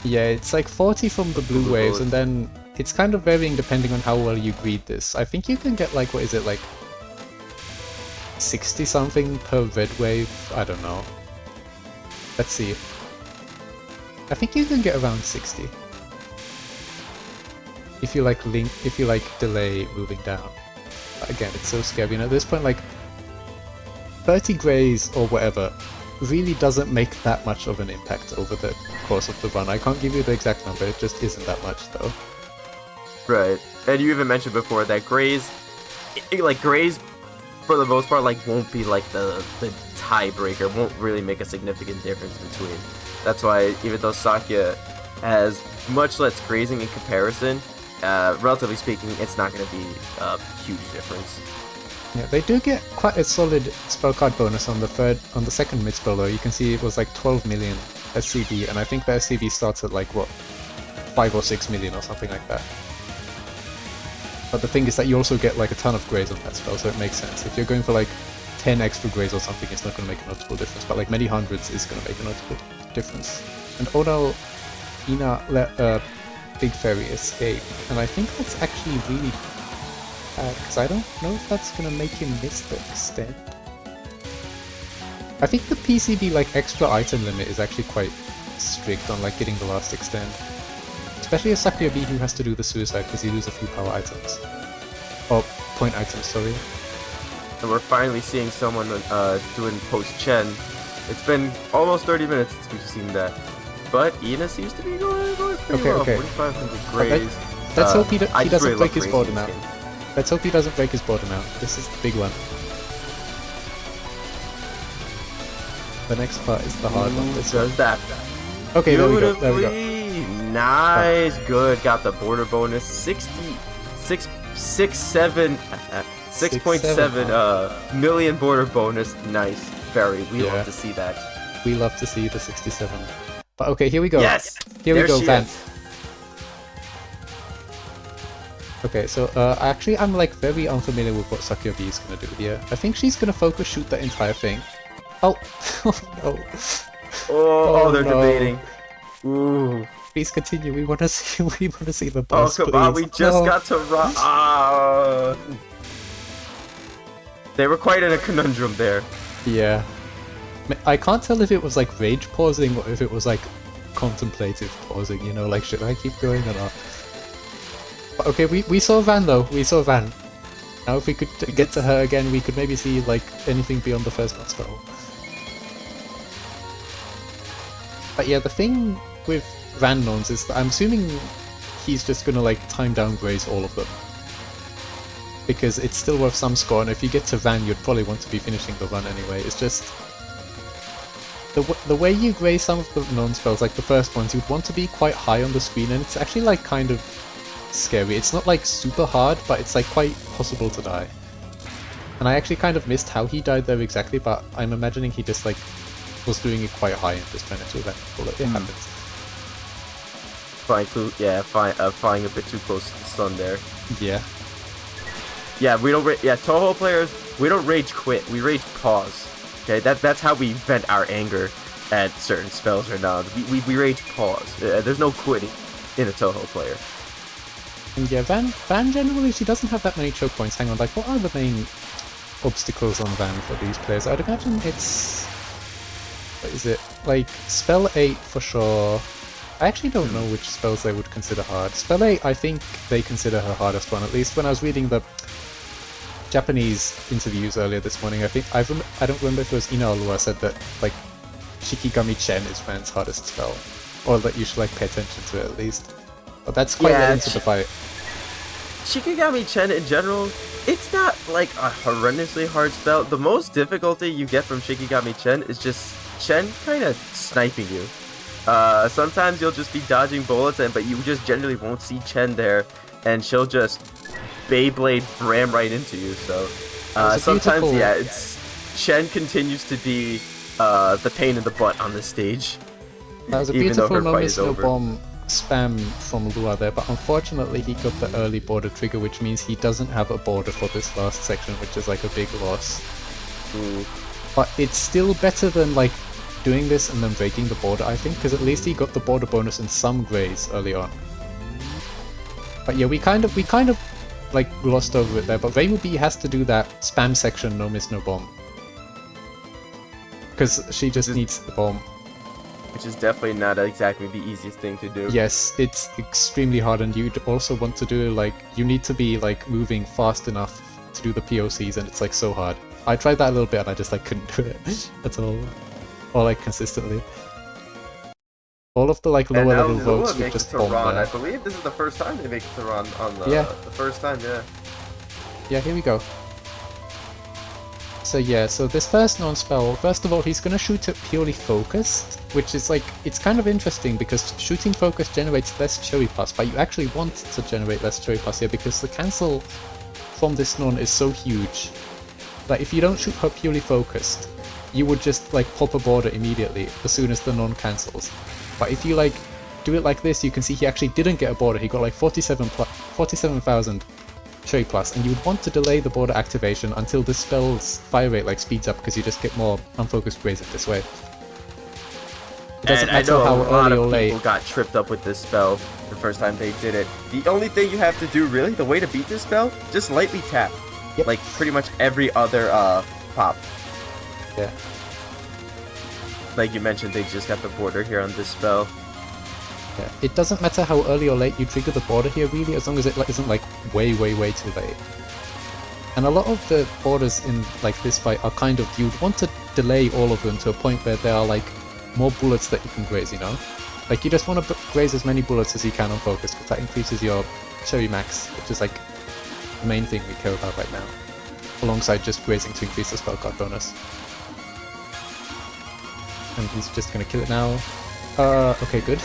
S2: Yeah, it's like 40 from the blue waves, and then it's kind of varying depending on how well you greed this. I think you can get like, what is it, like 60 something per red wave? I don't know. Let's see. I think you can get around 60. If you like delay moving down. Again, it's so scary, and at this point like 30 grays or whatever really doesn't make that much of an impact over the course of the run. I can't give you the exact number, it just isn't that much though.
S1: Right. And you even mentioned before that grays for the most part like won't be like the tiebreaker, won't really make a significant difference between. That's why even though Sakuya has much less grazing in comparison, relatively speaking, it's not going to be a huge difference.
S2: Yeah, they do get quite a solid spell card bonus on the second mid spell though. You can see it was like 12 million SCV, and I think the SCV starts at like what, 5 or 6 million or something like that. But the thing is that you also get like a ton of grays on that spell, so it makes sense. If you're going for like 10 extra grays or something, it's not going to make a noticeable difference, but like many hundreds is going to make a noticeable difference. And Odal, Ina let Big Fairy escape, and I think that's actually really bad, because I don't know if that's going to make him miss the extend. I think the PCB like extra item limit is actually quite strict on like getting the last extend. Especially as Sakuya B, who has to do the suicide because you lose a few power items. Or point items, sorry.
S1: And we're finally seeing someone doing post-Chen. It's been almost 30 minutes since we've seen that. But Ina seems to be going pretty well.
S2: Okay.
S1: 4,500 grays.
S2: Let's hope he doesn't
S1: really
S2: break his border now. Let's hope he doesn't break his border now. This is the big one. The next part is the hard one.
S1: Does that.
S2: Okay, there we go.
S1: Nice, good. Got the border bonus. 6.7 million border bonus. Nice. Very. We love to see that.
S2: We love to see the 67. But okay, here we go.
S1: Yes!
S2: Here we go, Van. Okay, so actually I'm like very unfamiliar with what Sakura B is gonna do here. I think she's gonna focus shoot the entire thing. Oh, oh no.
S1: Oh, they're
S2: no.
S1: debating. Ooh.
S2: Please continue. We wanna see the
S1: Oh,
S2: boss,
S1: come
S2: please.
S1: on, we just got to run. They were quite in a conundrum there.
S2: Yeah. I can't tell if it was like rage pausing or if it was like contemplative pausing, you know, like should I keep going or not? But okay, we saw Van though, we saw Van. Now if we could get to her again, we could maybe see like anything beyond the first one spell. But yeah, the thing with Van Nons is that I'm assuming he's just gonna like time down Graze all of them. Because it's still worth some score, and if you get to Van, you'd probably want to be finishing the run anyway. It's just the way you graze some of the non-spells, like the first ones, you'd want to be quite high on the screen, and it's actually like kind of scary. It's not like super hard, but it's like quite possible to die. And I actually kind of missed how he died there exactly, but I'm imagining he just like was doing it quite high and just managed to event. It happens.
S1: Flying a bit too close to the sun there.
S2: Yeah.
S1: Yeah, we don't. Touhou players, we don't rage quit. We rage pause. Okay, that's how we vent our anger at certain spells or not. We rage pause. There's no quitting in a Touhou player.
S2: And yeah, Van generally she doesn't have that many choke points. Hang on, like what are the main obstacles on Van for these players? I'd imagine it's what is it? Like spell 8 for sure. I actually don't know which spells they would consider hard. Spell 8, I think they consider her hardest one. At least when I was reading the Japanese interviews earlier this morning, I don't remember if it was Ina or Lua said that like Shikigami Chen is Van's hardest spell, or that you should like pay attention to it at least. But that's quite into the fight.
S1: Shikigami Chen in general, it's not like a horrendously hard spell. The most difficulty you get from Shikigami Chen is just Chen kind of sniping you. Sometimes you'll just be dodging bullets, but you just generally won't see Chen there, and she'll just Beyblade ram right into you. So sometimes, it's Chen continues to be the pain in the butt on this stage.
S2: That was a beautiful no miss no bomb spam from Lua there, but unfortunately he got the early border trigger, which means he doesn't have a border for this last section, which is like a big loss.
S1: Ooh.
S2: But it's still better than like doing this and then breaking the border, I think, because at least he got the border bonus in some grays early on. But yeah, we kind of like glossed over it there, but Reimu B has to do that spam section no miss no bomb. Because she just needs the bomb.
S1: Which is definitely not exactly the easiest thing to do.
S2: Yes, it's extremely hard, and you'd also want to do like, you need to be like moving fast enough to do the POCs, and it's like so hard. I tried that a little bit and I just like couldn't do it at all. Or like consistently. All of the like lower level votes would just bomb there.
S1: I believe this is the first time they make it to run on the first time, yeah.
S2: Yeah, here we go. So yeah, so this first non-spell, first of all, he's gonna shoot it purely focused, which is like, it's kind of interesting because shooting focus generates less cherry plus, but you actually want to generate less cherry plus here because the cancel from this non is so huge that if you don't shoot her purely focused, you would just like pop a border immediately as soon as the non cancels. But if you like do it like this, you can see he actually didn't get a border, he got like 47,000 cherry plus, and you would want to delay the border activation until the spell's fire rate like speeds up, because you just get more unfocused grazing this way. It doesn't matter how early or late.
S1: People got tripped up with this spell the first time they did it. The only thing you have to do, really, the way to beat this spell, just lightly tap.
S2: Yep.
S1: Like pretty much every other pop.
S2: Yeah.
S1: Like you mentioned, they just got the border here on this spell.
S2: Yeah. It doesn't matter how early or late you trigger the border here, really, as long as it isn't like way too late. And a lot of the borders in like this fight are kind of, you'd want to delay all of them to a point where there are like more bullets that you can graze, you know? Like you just want to graze as many bullets as you can on focus, because that increases your cherry max, which is like the main thing we care about right now. Alongside just grazing to increase the spell card bonus. And he's just gonna kill it now. Okay, good.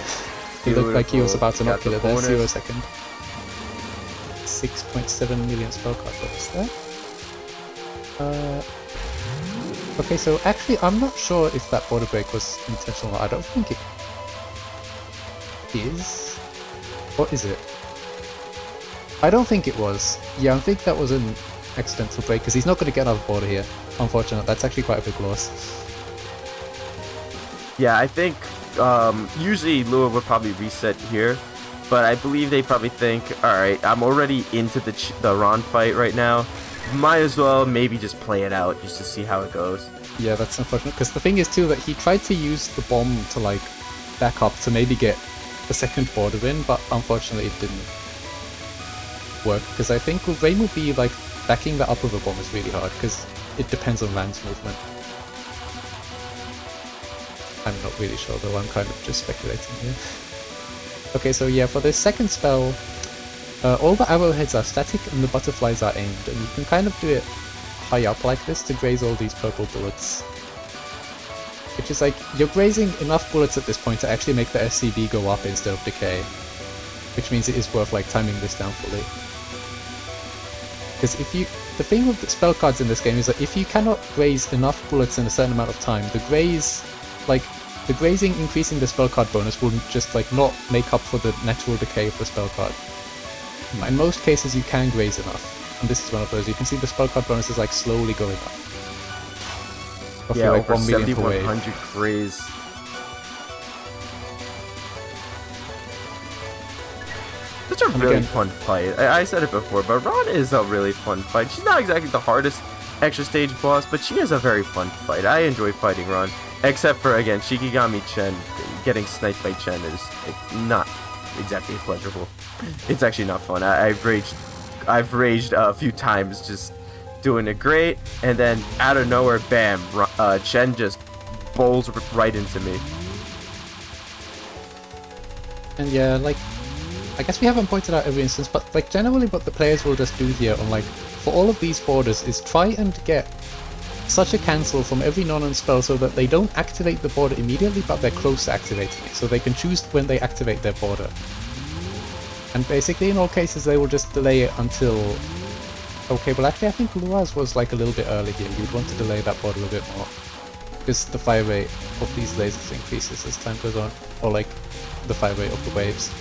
S2: He looked like he was about to not kill it there. 0 second. 6.7 million spell card bonus there. Okay, so actually I'm not sure if that border break was intentional. I don't think it is. What is it? I don't think it was. Yeah, I think that was an accidental break, because he's not going to get out of border here. Unfortunate, that's actually quite a big loss.
S1: Yeah, I think usually Lua would probably reset here, but I believe they probably think, alright, I'm already into the Ron fight right now, might as well maybe just play it out just to see how it goes.
S2: Yeah, that's unfortunate, because the thing is too that he tried to use the bomb to like back up to maybe get the second border in, but unfortunately it didn't work, because I think Rain will be like backing that up with a bomb is really hard, because it depends on Van's movement. I'm not really sure though, I'm kind of just speculating here. Okay, so yeah, for this second spell, all the arrowheads are static and the butterflies are aimed, and you can kind of do it high up like this to graze all these purple bullets. Which is like, you're grazing enough bullets at this point to actually make the SCV go up instead of decay. Which means it is worth like timing this down fully. Because if you... the thing with the spell cards in this game is that if you cannot graze enough bullets in a certain amount of time, the graze... like, the grazing increasing the spell card bonus will just like not make up for the natural decay of the spell card. In most cases you can graze enough, and this is one of those. You can see the spell card bonus is like slowly going up. Roughly
S1: Yeah,
S2: like
S1: over
S2: 1,000,000
S1: 7,100 graze. Such a really fun fight. I said it before, but Ron is a really fun fight. She's not exactly the hardest extra stage boss, but she is a very fun fight. I enjoy fighting Ron. Except for, again, Shikigami Chen. Getting sniped by Chen is not exactly pleasurable. It's actually not fun. I've raged a few times just doing it great, and then out of nowhere, bam, Chen just bowls right into me.
S2: And yeah, like, I guess we haven't pointed out every instance, but like generally what the players will just do here on like, for all of these borders is try and get such a cancel from every non-on spell so that they don't activate the border immediately, but they're close to activating it, so they can choose when they activate their border. And basically in all cases they will just delay it until... okay, well actually I think Lua's was like a little bit early here. You'd want to delay that border a bit more, because the fire rate of these lasers increases as time goes on, or like the fire rate of the waves.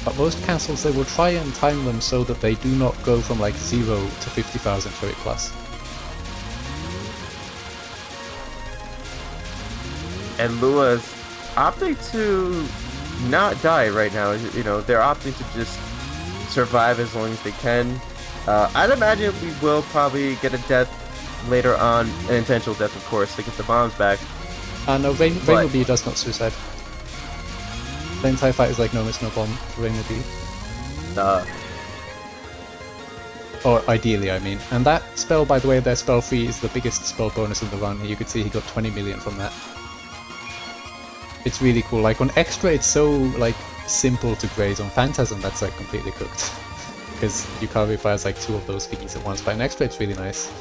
S2: But most cancels, they will try and time them so that they do not go from like 0 to 50,000 cherry plus.
S1: And Lua's opting to not die right now. You know, they're opting to just survive as long as they can. I'd imagine we will probably get a death later on, an intentional death of course, to get the bombs back.
S2: No, Rain will be does not suicide. The entire fight is like no miss, no bomb for Rain will be. Or ideally, I mean. And that spell, by the way, their spell free is the biggest spell bonus in the run. You could see he got 20 million from that. It's really cool. Like on Extra, it's so like simple to graze. On Phantasm, that's like completely cooked. Because Yukari fires like 2 of those fees at once. But in Extra, it's really nice.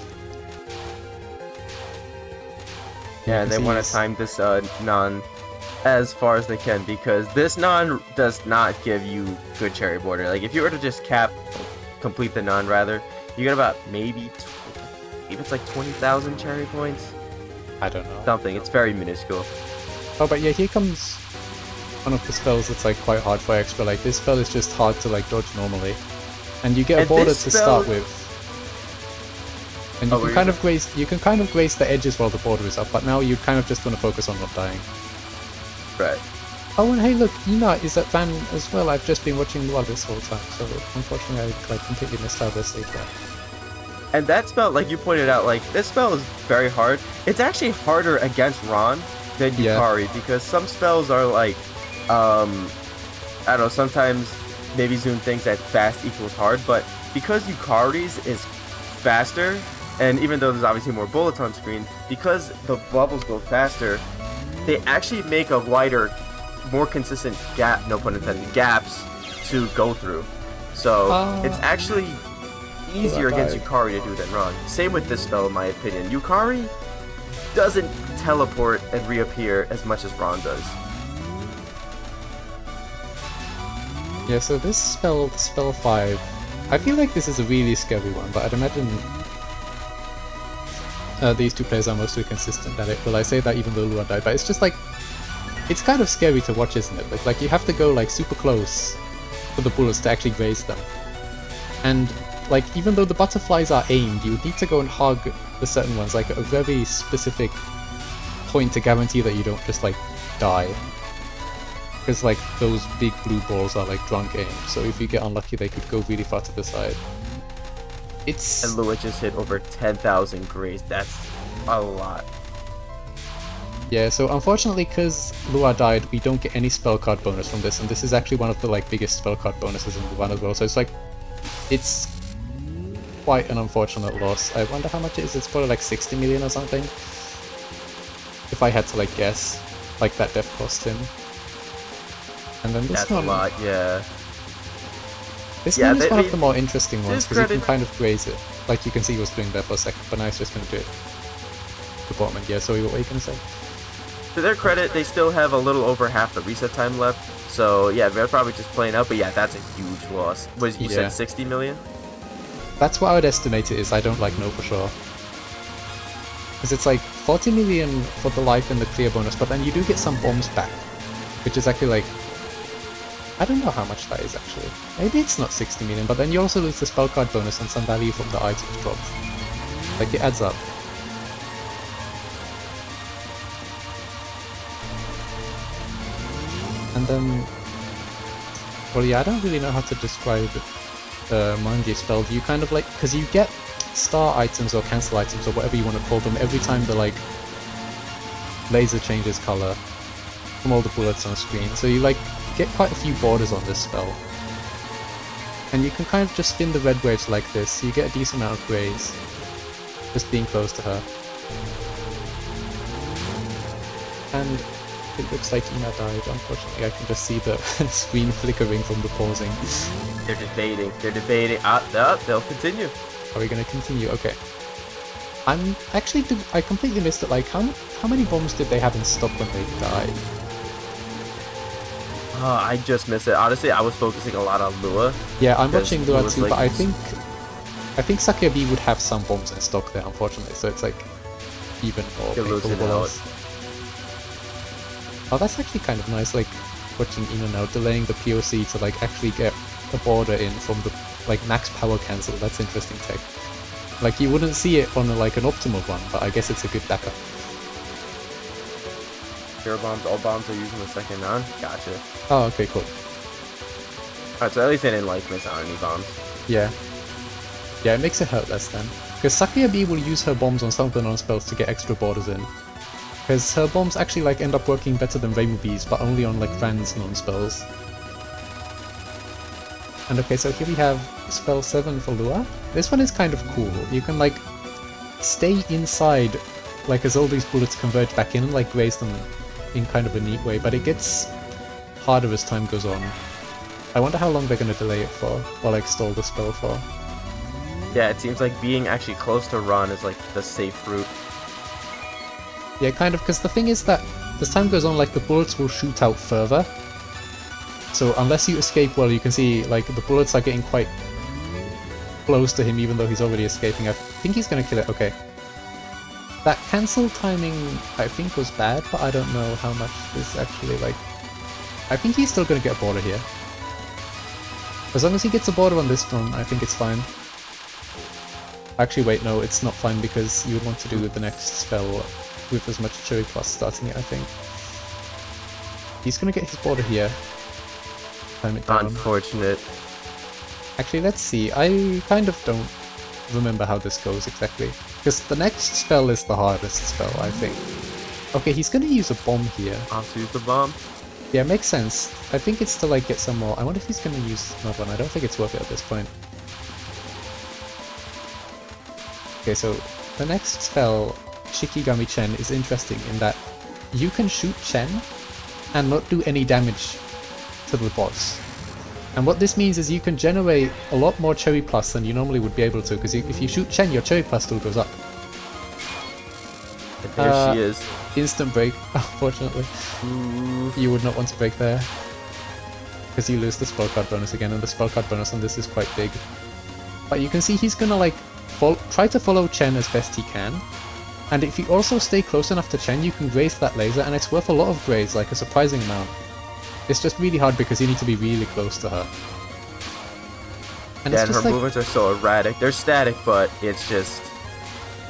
S1: Yeah, and they want to time this non as far as they can, because this non does not give you good cherry border. Like if you were to just complete the non rather, you get about maybe it's like 20,000 cherry points.
S2: I don't know.
S1: Something. It's very minuscule.
S2: Oh, but yeah, here comes one of the spells that's like quite hard for Extra. Like this spell is just hard to like dodge normally, and you get a border to start with. And you can kind of graze the edges while the border is up, but now you kind of just want to focus on not dying.
S1: Right.
S2: Oh, and hey, look, Ina is at Van as well. I've just been watching Lua this whole time, so unfortunately I like completely missed out this stage there.
S1: And that spell, like you pointed out, like this spell is very hard. It's actually harder against Ron than Yukari, because some spells are like, I don't know, sometimes maybe Zoom thinks that fast equals hard, but because Yukari's is faster, and even though there's obviously more bullets on screen, because the bubbles go faster, they actually make a wider, more consistent gap, no pun intended, gaps to go through. So it's actually easier against Yukari to do than Ron. Same with this spell in my opinion. Yukari doesn't teleport and reappear as much as Ron does.
S2: Yeah, so this spell, spell 5, I feel like this is a really scary one, but I'd imagine these two players are mostly consistent at it. Well, I say that even though Lua died, but it's just like, it's kind of scary to watch, isn't it? Like you have to go like super close for the bullets to actually graze them. And like, even though the butterflies are aimed, you need to go and hug the certain ones, like a very specific point to guarantee that you don't just like die. Because like those big blue balls are like drunk aim, so if you get unlucky they could go really far to the side. It's...
S1: And Lua just hit over 10,000 graze. That's a lot.
S2: Yeah, so unfortunately, because Lua died, we don't get any spell card bonus from this, and this is actually one of the like biggest spell card bonuses in the run as well. So it's like, it's quite an unfortunate loss. I wonder how much it is. It's probably like 60 million or something. If I had to like guess, like that death cost him. And then this
S1: That's
S2: one,
S1: a lot, yeah.
S2: This one is one of the more interesting ones because you can kind of graze it. Like you can see he was doing there for a second, but now he's just going to do it. The bottom end, yeah. So what were you going to say?
S1: To their credit, they still have a little over half the reset time left. So yeah, they're probably just playing out. But yeah, that's a huge loss. Was you said 60 million?
S2: That's what I would estimate it is. I don't like know for sure. Because it's like 40 million for the life and the clear bonus, but then you do get some bombs back, which is actually like, I don't know how much that is actually. Maybe it's not 60 million, but then you also lose the spell card bonus and some value from the items dropped. Like it adds up. And then, well yeah, I don't really know how to describe Manji spell. You kind of like, because you get star items or cancel items or whatever you want to call them every time the like laser changes color from all the bullets on screen. So you like get quite a few borders on this spell. And you can kind of just spin the red waves like this, so you get a decent amount of graze just being close to her. And it looks like Ina died, unfortunately. I can just see the screen flickering from the pausing.
S1: They're debating. They're debating. They'll continue.
S2: Are we going to continue? Okay. I'm actually... I completely missed it. Like, how many bombs did they have in stock when they died?
S1: I just missed it. Honestly, I was focusing a lot on Lua.
S2: Yeah, I'm watching Lua too,
S1: like...
S2: but I think Sakuya B would have some bombs in stock there, unfortunately. So it's like even more painful loss. Oh, that's actually kind of nice, like, watching Ina now, delaying the POC to, like, actually get a border in from the, like, max power cancel. That's interesting tech. Like, you wouldn't see it on, like, an optimal one, but I guess it's a good backup.
S1: Zero bombs, all bombs are using the second on. Gotcha.
S2: Oh, okay, cool.
S1: Alright, so at least they didn't, like, miss out on any bombs.
S2: Yeah. Yeah, it makes it hurt less then. Because Sakuya B will use her bombs on some of the non-spells to get extra borders in. Because her bombs actually like end up working better than Reimu B's, but only on like Ran's non-spells. And okay, so here we have spell 7 for Lua. This one is kind of cool. You can like stay inside, like as all these bullets converge back in and like graze them in kind of a neat way, but it gets harder as time goes on. I wonder how long they're going to delay it for, or like stall the spell for.
S1: Yeah, it seems like being actually close to Ron is like the safe route.
S2: Yeah, kind of, because the thing is that as time goes on, like, the bullets will shoot out further. So unless you escape well, you can see, like, the bullets are getting quite close to him even though he's already escaping. I think he's gonna kill it, okay. That cancel timing, I think, was bad, but I don't know how much this actually, like... I think he's still gonna get a border here. As long as he gets a border on this one, I think it's fine. Actually, wait, no, it's not fine because you would want to do the next spell with as much Cherry Plus starting it, I think. He's gonna get his border here. Time it down.
S1: Unfortunate.
S2: Actually, let's see. I kind of don't remember how this goes exactly. Because the next spell is the hardest spell, I think. Okay, he's gonna use a bomb here.
S1: I'll use the bomb.
S2: Yeah, makes sense. I think it's to like get some more. I wonder if he's gonna use another one. I don't think it's worth it at this point. Okay, so the next spell, Shikigami Chen, is interesting in that you can shoot Chen and not do any damage to the boss. And what this means is you can generate a lot more Cherry Plus than you normally would be able to, because if you shoot Chen, your Cherry Plus still goes up.
S1: And there she is.
S2: Instant break, unfortunately.
S1: Ooh.
S2: You would not want to break there. Because you lose the spell card bonus again, and the spell card bonus on this is quite big. But you can see he's gonna like try to follow Chen as best he can. And if you also stay close enough to Chen, you can graze that laser, and it's worth a lot of graze, like a surprising amount. It's just really hard because you need to be really close to her. And
S1: Yeah,
S2: it's
S1: and her
S2: just like
S1: movements are so erratic. They're static, but it's just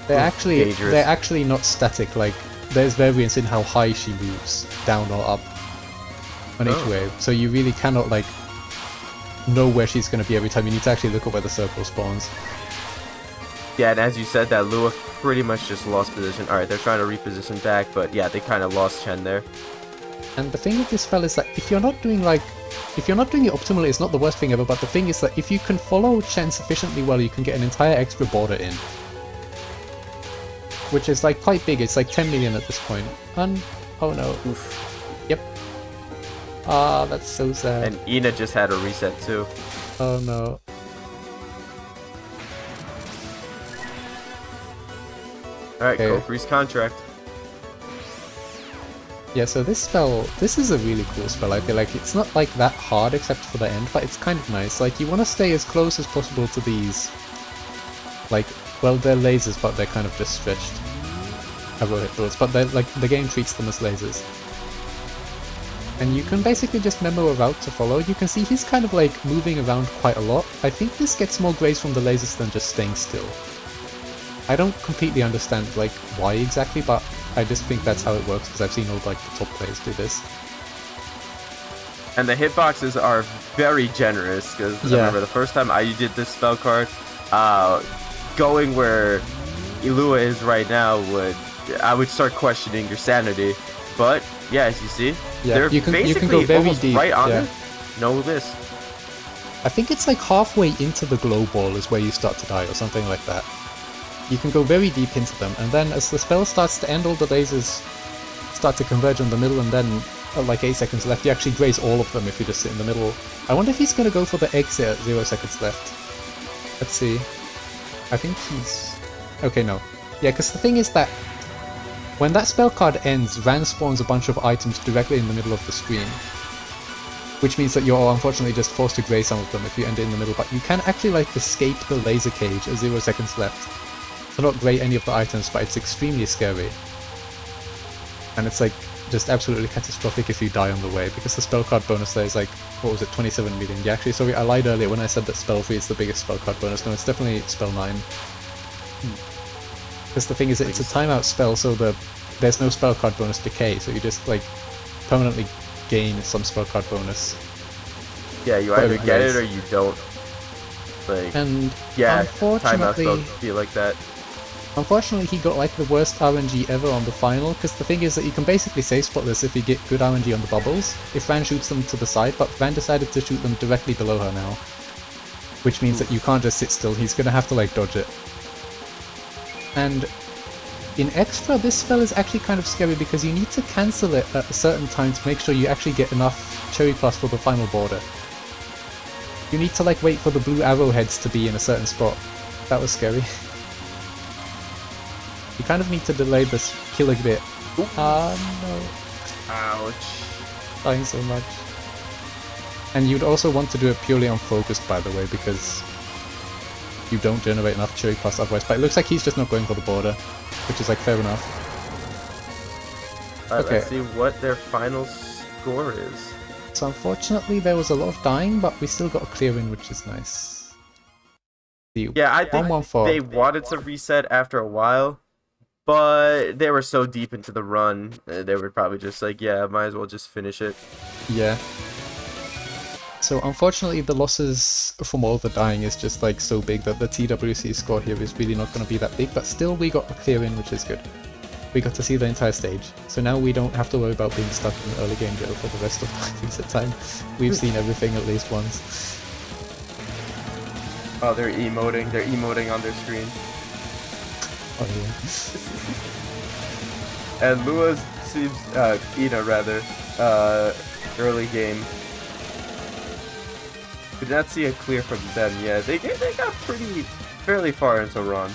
S1: dangerous.
S2: they're actually not static. Like there's variance in how high she moves, down or up on each wave. So you really cannot like know where she's going to be every time. You need to actually look at where the circle spawns.
S1: Yeah, and as you said, that Lua pretty much just lost position. Alright, they're trying to reposition back, but yeah, they kind of lost Chen there.
S2: And the thing with this spell is that if you're not doing it optimally, it's not the worst thing ever, but the thing is that if you can follow Chen sufficiently well, you can get an entire extra border in. Which is like quite big, it's like 10 million at this point. And, oh no.
S1: Oof.
S2: Yep. Ah, that's so sad.
S1: And Ina just had a reset too.
S2: Oh no.
S1: Alright,
S2: Okay.
S1: go freeze contract.
S2: Yeah, so this is a really cool spell. I feel like it's not like that hard except for the end, but it's kind of nice. Like, you want to stay as close as possible to these, like, well, they're lasers, but they're kind of just stretched arrowhead bullets, but they're, like, the game treats them as lasers. And you can basically just memo a route to follow. You can see he's kind of, like, moving around quite a lot. I think this gets more grace from the lasers than just staying still. I don't completely understand, like, why exactly, but I just think that's how it works, because I've seen all, like, the top players do this.
S1: And the hitboxes are very generous, because I remember the first time I did this spell card, going where Lua is right now I would start questioning your sanity. But yeah, as you see, they're basically
S2: you can go very
S1: almost
S2: deep,
S1: right on it. No miss.
S2: I think it's like halfway into the glow ball is where you start to die, or something like that. You can go very deep into them, and then as the spell starts to end, all the lasers start to converge on the middle, and then like 8 seconds left, you actually graze all of them if you just sit in the middle. I wonder if he's going to go for the exit at 0 seconds left. Let's see. I think he's... Okay, no. Yeah, because the thing is that when that spell card ends, Van spawns a bunch of items directly in the middle of the screen. Which means that you're unfortunately just forced to graze some of them if you end it in the middle, but you can actually like escape the laser cage at 0 seconds left. So not grey any of the items, but it's extremely scary. And it's like just absolutely catastrophic if you die on the way, because the spell card bonus there is like, what was it, 27 million? Yeah, actually, sorry, I lied earlier when I said that spell 3 is the biggest spell card bonus. No, it's definitely spell 9. Because the thing is, it's a timeout spell, so there's no spell card bonus decay, so you just like permanently gain some spell card bonus.
S1: Yeah, you either get it or you don't. Like,
S2: and
S1: yeah,
S2: unfortunately,
S1: timeout spells feel like that.
S2: Unfortunately, he got like the worst RNG ever on the final, because the thing is that you can basically save spot this if you get good RNG on the bubbles, if Van shoots them to the side, but Van decided to shoot them directly below her now. Which means that you can't just sit still, he's gonna have to like dodge it. And in extra, this spell is actually kind of scary because you need to cancel it at a certain time to make sure you actually get enough Cherry Plus for the final border. You need to like wait for the blue arrowheads to be in a certain spot. That was scary. You kind of need to delay this kill a bit. Ah, no.
S1: Ouch.
S2: Dying so much. And you'd also want to do it purely unfocused, by the way, because you don't generate enough Cherry Plus otherwise. But it looks like he's just not going for the border, which is like fair enough.
S1: Alright, let's see what their final score is.
S2: So unfortunately there was a lot of dying, but we still got a clear win, which is nice.
S1: Yeah, I think they wanted to reset after a while, but they were so deep into the run, they were probably just like, yeah, might as well just finish it.
S2: Yeah. So unfortunately the losses from all the dying is just like so big that the TWC score here is really not going to be that big, but still we got a clear win, which is good. We got to see the entire stage, so now we don't have to worry about being stuck in early game jail for the rest of the reset time. We've seen everything at least once.
S1: Oh, they're emoting on their screen.
S2: Oh
S1: yeah. And Lua seems, Ina rather, early game. We did not see a clear from them yet. They got fairly far into run.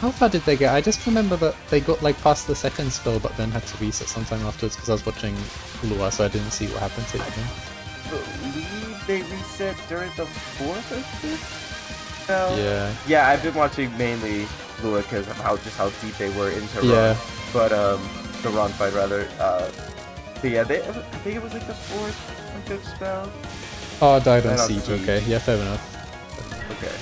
S2: How far did they get? I just remember that they got like past the second spell, but then had to reset sometime afterwards because I was watching Lua, so I didn't see what happened to them.
S1: I believe they reset during the 4th or 5th? No.
S2: Yeah.
S1: Yeah, I've been watching mainly Lua because of how deep they were into run. But the run fight rather. But yeah, I think it was like the 4th or 5th spell.
S2: Oh, died on siege. Okay, yeah, fair enough.
S1: Okay.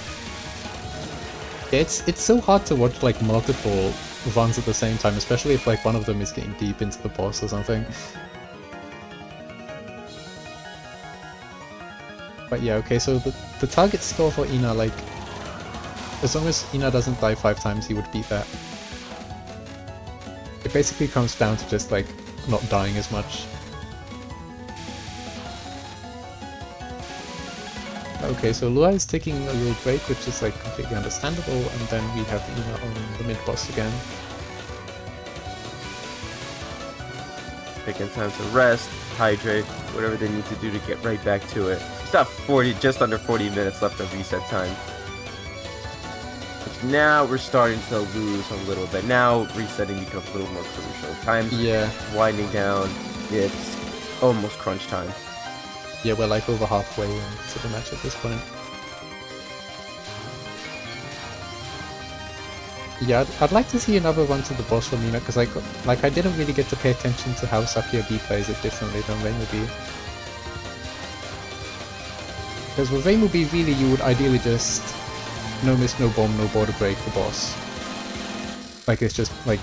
S2: It's so hard to watch like multiple runs at the same time, especially if like one of them is getting deep into the boss or something. But yeah, okay, so the target score for Ina, like, as long as Ina doesn't die 5 times, he would beat that. It basically comes down to just like not dying as much. Okay, so Lua is taking a little break, which is like completely understandable, and then we have Ina on the mid-boss again.
S1: Taking time to rest, hydrate, whatever they need to do to get right back to it. About 40, just under 40 minutes left of reset time. Which now we're starting to lose a little bit. Now resetting becomes a little more crucial. Time's winding down. It's almost crunch time.
S2: Yeah, we're like over halfway into the match at this point. Yeah, I'd like to see another run to the boss from Ina, because like I didn't really get to pay attention to how Sakuya B plays it differently than Reimu B. Because with Reimu B, really you would ideally just no miss, no bomb, no border break the boss. Like it's just like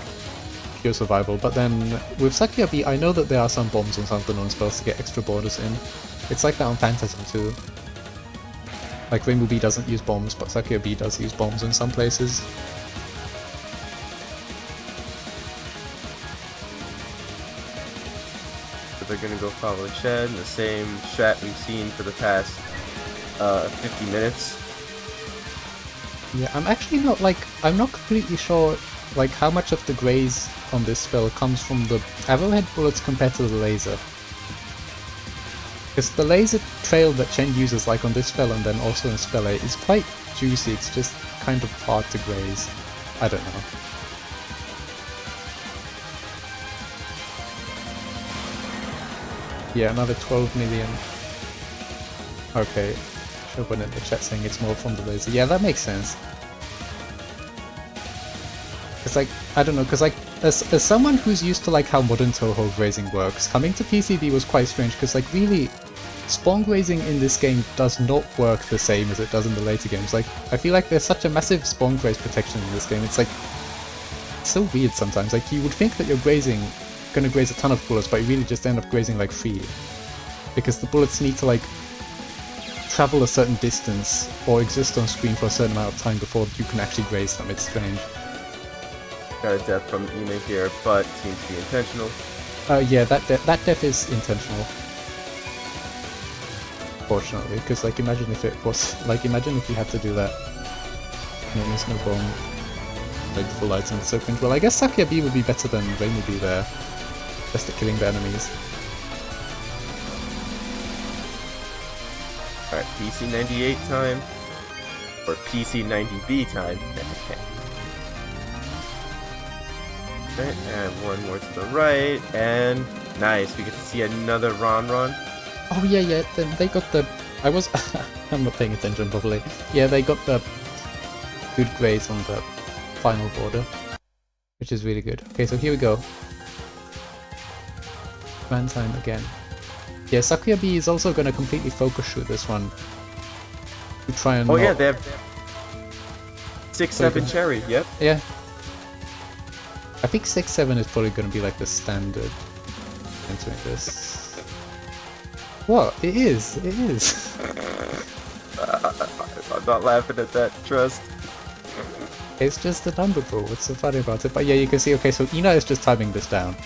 S2: pure survival. But then with Sakuya B, I know that there are some bombs and some of the non-spells to get extra borders in. It's like that on Phantasm too. Like Reimu B doesn't use bombs, but Sakuya B does use bombs in some places.
S1: So they're gonna go follow Shed, the same strat we've seen for the past 50 minutes.
S2: Yeah, I'm not completely sure like how much of the graze on this spell comes from the arrowhead bullets compared to the laser. Because the laser trail that Chen uses like on this spell and then also in spell A is quite juicy, it's just kind of hard to graze. I don't know. Yeah, another 12 million. Okay. Shogun in the chat saying it's more from the laser. Yeah, that makes sense. It's like, I don't know, because like, as someone who's used to like how modern Touhou grazing works, coming to PCB was quite strange, because like really, spawn grazing in this game does not work the same as it does in the later games. Like, I feel like there's such a massive spawn graze protection in this game, it's like, it's so weird sometimes. Like, you would think that you're gonna graze a ton of bullets, but you really just end up grazing like 3. Because the bullets need to like travel a certain distance or exist on screen for a certain amount of time before you can actually graze them. It's strange.
S1: Got a death from Ina here, but seems to be intentional.
S2: Yeah, that death is intentional. Fortunately, because like imagine if it was imagine if you had to do that. No, there's no bomb. Like full item, it's so cringe. Well, I guess Sakuya B would be better than Reimu B there, just at killing the enemies.
S1: Alright, PC98 time. Or PC90B time. Okay, and one more to the right, and nice, we get to see another Ron.
S2: Oh yeah, then they got the... I'm not paying attention properly. Yeah, they got the good graze on the final border, which is really good. Okay, so here we go. Van time again. Yeah, Sakuya B is also going to completely focus shoot this one. To try and
S1: yeah, they have 6-7 cherry, yep.
S2: Yeah. I think 6-7 is probably going to be like the standard entering this. What? It is! It is!
S1: I'm not laughing at that, trust.
S2: It's just a number, bro. What's so funny about it? But yeah, you can see, okay, so Ina is just timing this down.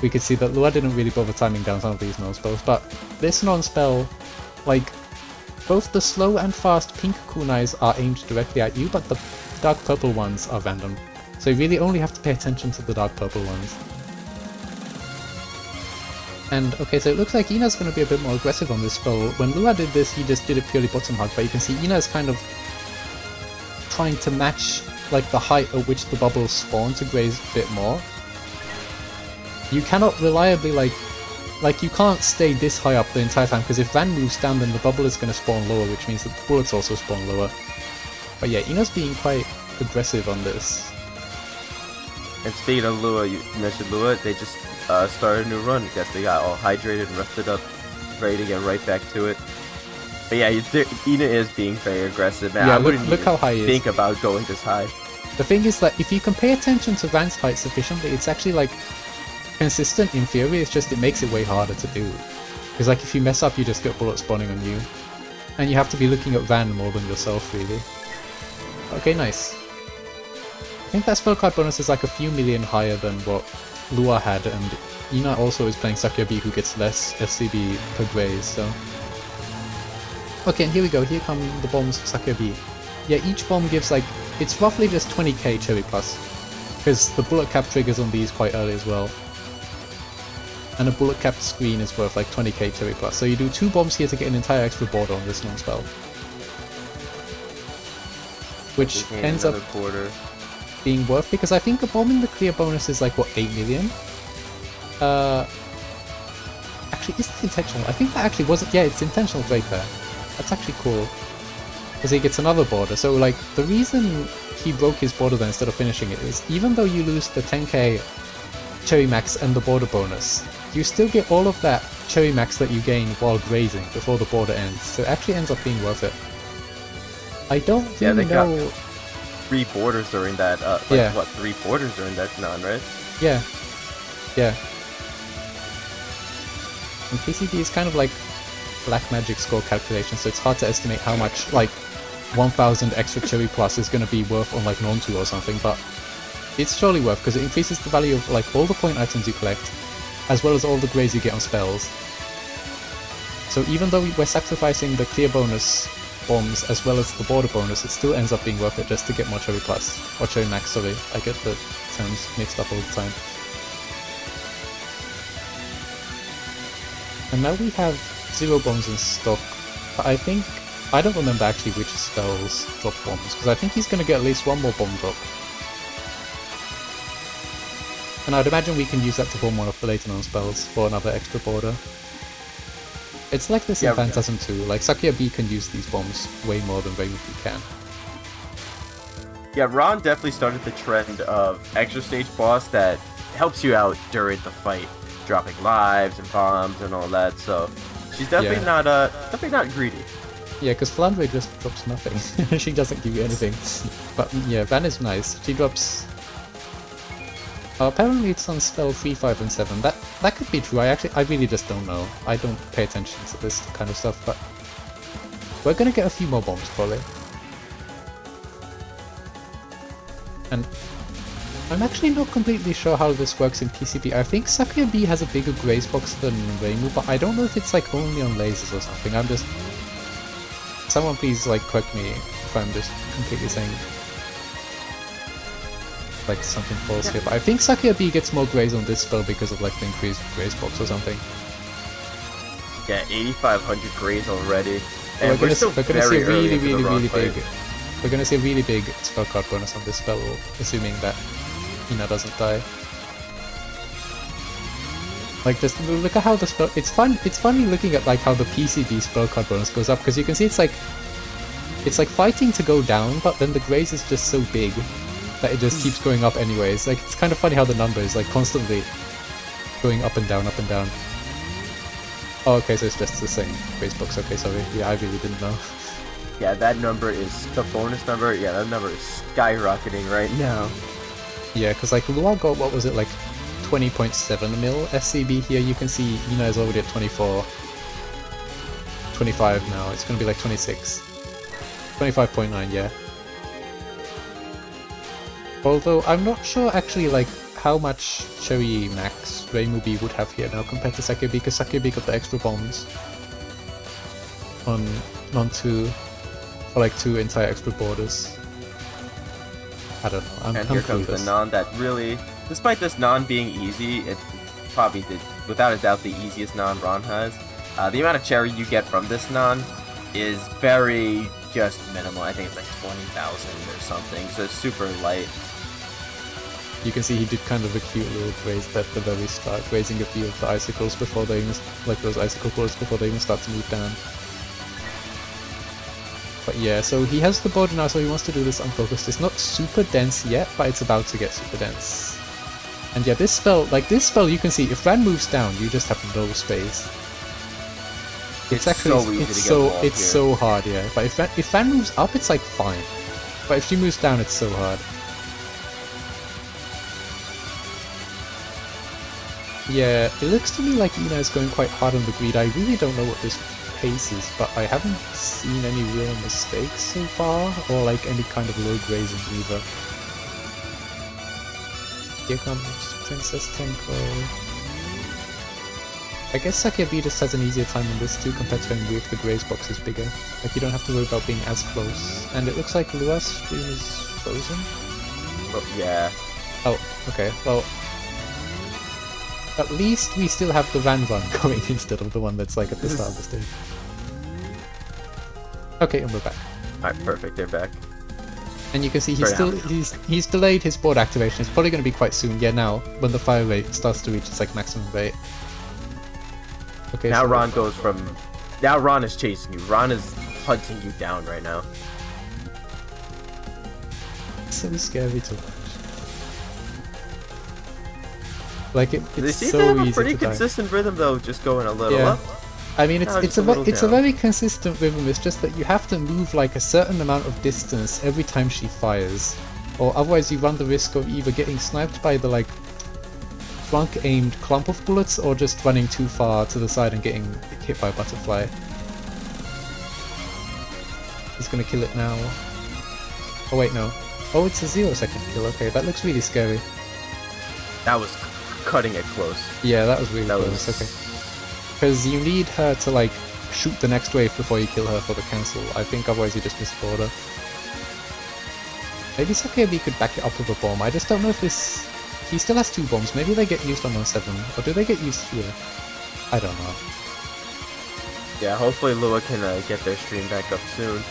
S2: We could see that Lua didn't really bother timing down some of these non-spells, but this non-spell, like, both the slow and fast pink kunais are aimed directly at you, but the dark purple ones are random. So you really only have to pay attention to the dark purple ones. And okay, so it looks like Ina's going to be a bit more aggressive on this spell. When Lua did this, he just did it purely bottom hug, but you can see Ina's kind of trying to match like the height at which the bubbles spawn to graze a bit more. You cannot reliably like you can't stay this high up the entire time, because if Van moves down then the bubble is going to spawn lower, which means that the bullets also spawn lower. But yeah, Ina's being quite aggressive on this.
S1: And speaking of Lua, you mentioned Lua, they just started a new run. I guess they got all hydrated and rested up, ready to get right back to it. But yeah, Ina is being very aggressive, and
S2: Yeah,
S1: I wouldn't
S2: look
S1: even
S2: how high he is.
S1: think about going this high.
S2: The thing is that if you can pay attention to Van's height sufficiently, it's actually like consistent in theory, it's just it makes it way harder to do. Because like if you mess up, you just get bullets spawning on you. And you have to be looking at Van more than yourself, really. Okay, nice. I think that spell card bonus is like a few million higher than what Lua had, and Ina also is playing Sakuya B, who gets less SCB per graze, so... Okay, and here we go, here come the bombs for Sakuya B. Yeah, each bomb gives like... it's roughly just 20k cherry plus, because the bullet cap triggers on these quite early as well. And a bullet capped screen is worth like 20k cherry plus, so you do 2 bombs here to get an entire extra border on this non-spell. Which ends up being worth, because I think a bomb in the clear bonus is like, what, 8 million? Actually, is it intentional? I think that actually wasn't... yeah, it's intentional break there. That's actually cool. Because he gets another border, so like, the reason he broke his border there instead of finishing it is, even though you lose the 10k cherry max and the border bonus, you still get all of that cherry max that you gain while grazing before the border ends, so it actually ends up being worth it. I don't really know...
S1: got 3 borders during that,
S2: yeah.
S1: what, 3 borders during that non, right?
S2: Yeah. Yeah. And PCB is kind of like black magic score calculation, so it's hard to estimate how much, like, 1000 extra cherry plus is going to be worth on like non-2 or something, but it's surely worth, because it increases the value of like all the point items you collect, as well as all the grays you get on spells. So even though we're sacrificing the clear bonus bombs as well as the border bonus, it still ends up being worth it just to get more cherry plus. Or cherry max, sorry. I get the terms mixed up all the time. And now we have 0 bombs in stock, but I don't remember actually which spells drop bombs, because I think he's going to get at least 1 more bomb drop. And I'd imagine we can use that to form one of the later non-spells for another extra border. It's like this in Phantasm too, like Sakuya B can use these bombs way more than Reimu B can.
S1: Yeah, Ron definitely started the trend of extra stage boss that helps you out during the fight, dropping lives and bombs and all that, so she's definitely not greedy.
S2: Yeah, because Flandre just drops nothing. She doesn't give you anything. But yeah, Van is nice. She drops... apparently it's on spell 3, 5, and 7. That could be true. I really just don't know. I don't pay attention to this kind of stuff, but we're gonna get a few more bombs probably. And I'm actually not completely sure how this works in PCB. I think Sakuya B has a bigger graze box than Reimu, but I don't know if it's like only on lasers or something. I'm just... someone please like correct me if I'm just completely saying like something false here, but I think Sakuya B gets more graze on this spell because of like the increased graze box or something.
S1: Yeah, 8,500 graze already, and
S2: we're gonna see a really
S1: big.
S2: We're gonna see a really big spell card bonus on this spell, assuming that Ina doesn't die. Like just look at how the spell. It's funny looking at like how the PCB spell card bonus goes up, because you can see it's like fighting to go down, but then the graze is just so big that it just keeps going up anyways. Like, it's kind of funny how the number is like constantly going up and down, up and down. Oh, okay, so it's just the same graze box. Okay, sorry. Yeah, I really didn't know.
S1: Yeah, that number is the bonus number. Yeah, that number is skyrocketing right now.
S2: Yeah, because like Lua got, what was it, like 20.7 mil SCB here. You can see Ina is already at 24. 25 now. It's going to be like 26. 25.9, yeah. Although I'm not sure actually like how much cherry max Reimu B would have here now compared to Sakuya B, because Sakuya B got the extra bombs on 2 for like 2 entire extra borders. I don't know.
S1: And here comes the non that really, despite this non being easy, it probably did without a doubt the easiest non Ron has. The amount of cherry you get from this non is very just minimal. I think it's like 20,000 or something, so it's super light.
S2: You can see he did kind of a cute little graze at the very start, raising a few of the icicles before they even, like those icicle bullets before they even start to move down. But yeah, so he has the border now, so he wants to do this unfocused. It's not super dense yet, but it's about to get super dense. And yeah, this spell, you can see, if Ran moves down, you just have no space. It's actually
S1: so easy to get involved
S2: it's
S1: here.
S2: so hard, yeah. But if Van moves up, it's like fine. But if she moves down, it's so hard. Yeah, it looks to me like Ina is going quite hard on the greed. I really don't know what this pace is, but I haven't seen any real mistakes so far, or like any kind of low grazing either. Here comes Princess Tenko. I guess Sakiabi just has an easier time on this too, compared to when with the graze box is bigger. Like you don't have to worry about being as close. And it looks like Lua's stream is frozen.
S1: Oh, yeah.
S2: Oh, okay. Well, at least we still have the Van run going instead of the one that's like at the start of the stage. Okay, and we're back.
S1: Alright, perfect, they're back.
S2: And you can see he's delayed his board activation. It's probably going to be quite soon. Yeah, now when the fire rate starts to reach its like maximum rate. Okay.
S1: Now
S2: so
S1: Ron goes from. Now Ron is chasing you. Ron is hunting you down right now.
S2: So scary to watch. Like
S1: They
S2: it's
S1: seem
S2: so
S1: to have a
S2: easy
S1: pretty
S2: to die.
S1: consistent rhythm though, just going a little
S2: Yeah.
S1: up.
S2: I mean,
S1: No,
S2: it's
S1: just
S2: a
S1: down.
S2: very consistent rhythm. It's just that you have to move like a certain amount of distance every time she fires, or otherwise you run the risk of either getting sniped by the like flank aimed clump of bullets, or just running too far to the side and getting hit by a butterfly. He's gonna kill it now. Oh wait, no. Oh, it's a 0-second kill. Okay, that looks really scary.
S1: That was cutting it close.
S2: Yeah, that was really
S1: That
S2: close.
S1: was
S2: Okay. Because you need her to like shoot the next wave before you kill her for the cancel. I think otherwise you just miss the order. Maybe Sakiabi could back it up with a bomb. I just don't know if this... He still has 2 bombs. Maybe they get used on 7, or do they get used here? I don't know.
S1: Yeah, hopefully Lua can get their stream back up soon.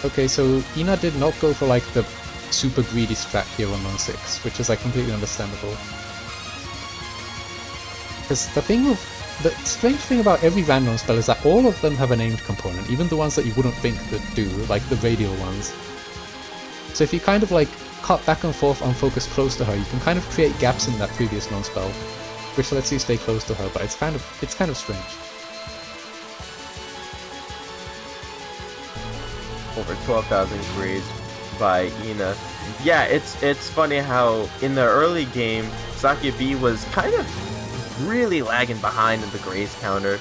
S2: Okay, so Ina did not go for like the super greedy strat here on 6, which is like completely understandable. Because the strange thing about every random spell is that all of them have a named component, even the ones that you wouldn't think that do, like the radial ones. So if you kind of like cut back and forth on focus close to her, you can kind of create gaps in that previous non-spell, which lets you stay close to her, but it's kind of strange.
S1: Over 12,000 grades by Ina. Yeah, it's funny how in the early game, Sakiabi was kind of really lagging behind in the graze counter.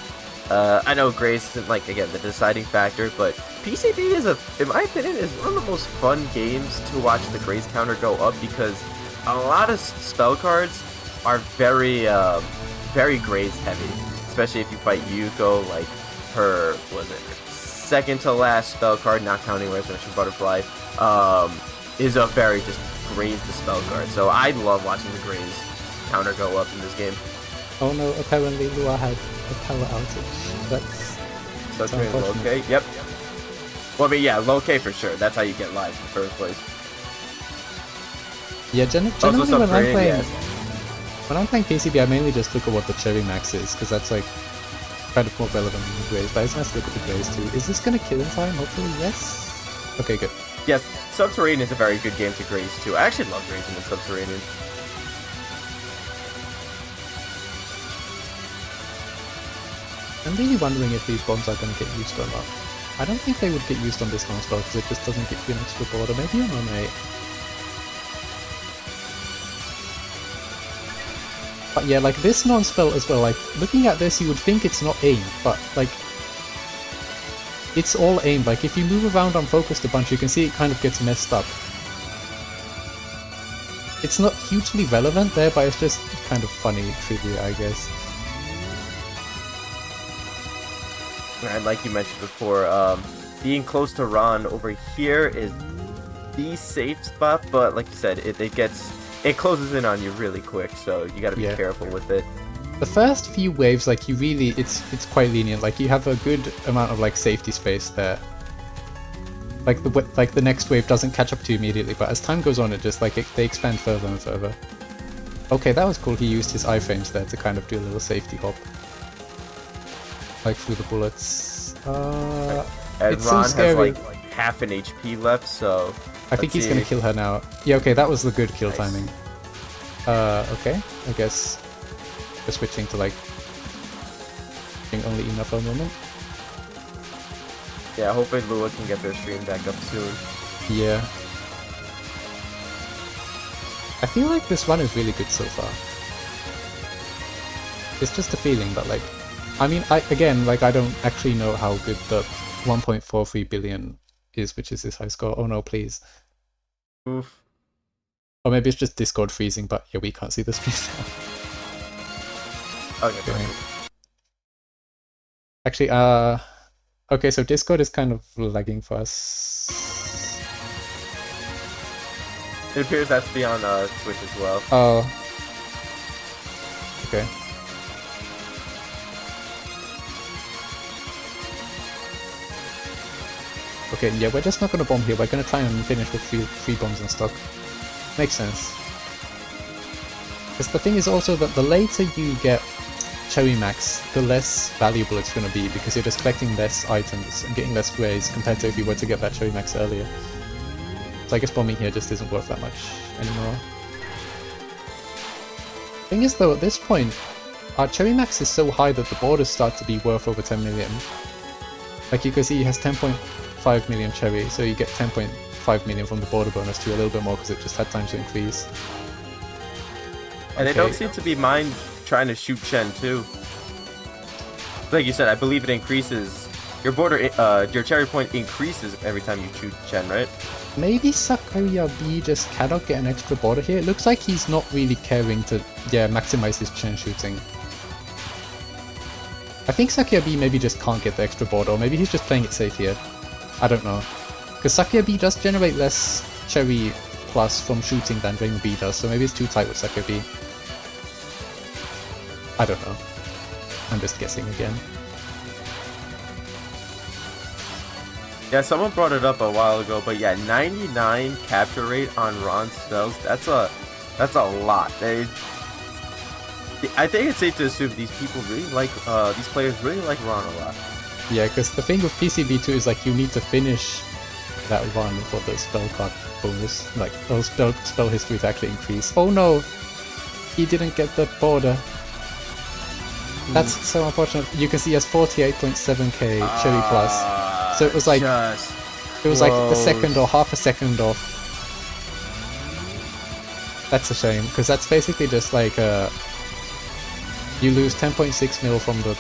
S1: I know graze isn't like, again, the deciding factor, but PCB is in my opinion, is one of the most fun games to watch the graze counter go up, because a lot of spell cards are very graze heavy, especially if you fight Yuko. Like her, was it second to last spell card, not counting Resurrection Butterfly, is a very just graze dispel card. So I love watching the graze counter go up in this game.
S2: Oh no, apparently Lua had a power outage. That's
S1: Low K, yep. Well, I mean, yeah, low K for sure. That's how you get lives in the first place.
S2: Yeah, generally
S1: Also
S2: when I'm playing PCB, I mainly just look at what the cherry max is, because that's like kind of more relevant than the graze, but it's nice to look at the graze too. Is this gonna kill in time? Hopefully, yes? Okay, good.
S1: Yes, Subterranean is a very good game to graze too. I actually love grazing in Subterranean.
S2: I'm really wondering if these bombs are going to get used or not. I don't think they would get used on this non-spell because it just doesn't give you an extra border. Maybe on 8. But yeah, like this non-spell as well, like looking at this you would think it's not aimed, but like it's all aimed. Like if you move around unfocused a bunch you can see it kind of gets messed up. It's not hugely relevant there, but it's just kind of funny trivia, I guess.
S1: And like you mentioned before, being close to Ron over here is the safe spot, but like you said, it closes in on you really quick, so you gotta be careful with it.
S2: The first few waves, like you really, it's quite lenient. Like you have a good amount of like safety space there. Like the next wave doesn't catch up to you immediately, but as time goes on, it just like they expand further and further. Okay, that was cool. He used his iframes there to kind of do a little safety hop. Like through the bullets.
S1: And
S2: it's
S1: Ron
S2: so scary.
S1: has like half an HP left, so
S2: I think he's gonna kill her now. Yeah, okay, that was the good kill timing. Okay, I guess we're switching to like being only Ina for a moment.
S1: Yeah, hopefully Lua can get their stream back up soon.
S2: Yeah. I feel like this run is really good so far. It's just a feeling, but like, I mean, I don't actually know how good the 1.43 billion is, which is his high score. Oh no, please.
S1: Oof.
S2: Or maybe it's just Discord freezing, but yeah, we can't see the screen now.
S1: Okay.
S2: Actually, okay, so Discord is kind of lagging for us.
S1: It appears that to be on Twitch as well.
S2: Oh. Okay. Okay, yeah, we're just not gonna bomb here. We're gonna try and finish with three bombs in stock. Makes sense. Because the thing is also that the later you get Cherry Max, the less valuable it's gonna be, because you're just collecting less items and getting less grays compared to if you were to get that Cherry Max earlier. So I guess bombing here just isn't worth that much anymore. Thing is though, at this point, our Cherry Max is so high that the borders start to be worth over 10 million. Like you can see he has 10.5 million cherry, so you get 10.5 million from the border bonus to a little bit more because it just had time to increase.
S1: And they don't seem to be mind trying to shoot Chen too. Like you said, I believe it increases your border, your cherry point increases every time you shoot Chen, right?
S2: Maybe Sakuya B just cannot get an extra border here. It looks like he's not really caring to, maximize his Chen shooting. I think Sakuya B maybe just can't get the extra border, or maybe he's just playing it safe here. I don't know. Because Sakuya B does generate less cherry plus from shooting than Rainbow B does, so maybe it's too tight with Sakuya B. I don't know. I'm just guessing again.
S1: Yeah, someone brought it up a while ago, but yeah, 99 capture rate on Ron's spells, that's a lot. I think it's safe to assume these people really like, these players really like Ron a lot.
S2: Yeah, because the thing with PCB2 is like you need to finish that run for the spell card bonus, like, or spell history to actually increase. Oh no! He didn't get the border. That's so unfortunate. You can see he has 48.7k cherry plus. So it was like, like a second or half a second off. That's a shame, because that's basically just like, you lose 10.6 mil from the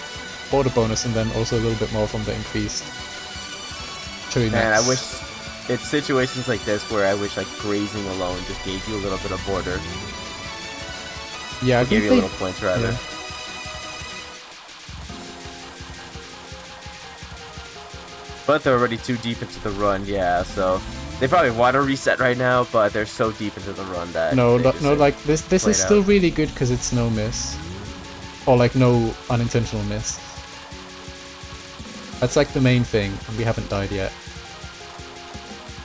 S2: border bonus and then also a little bit more from the increased cherry max.
S1: Man, I wish it's situations like this where I wish like grazing alone just gave you a little bit of border.
S2: Yeah, I
S1: gave you a little points rather.
S2: Yeah.
S1: But they're already too deep into the run, yeah, so they probably want to reset right now, but they're so deep into the run that
S2: like this is still really good because it's no miss. Or like no unintentional miss. That's like the main thing, and we haven't died yet.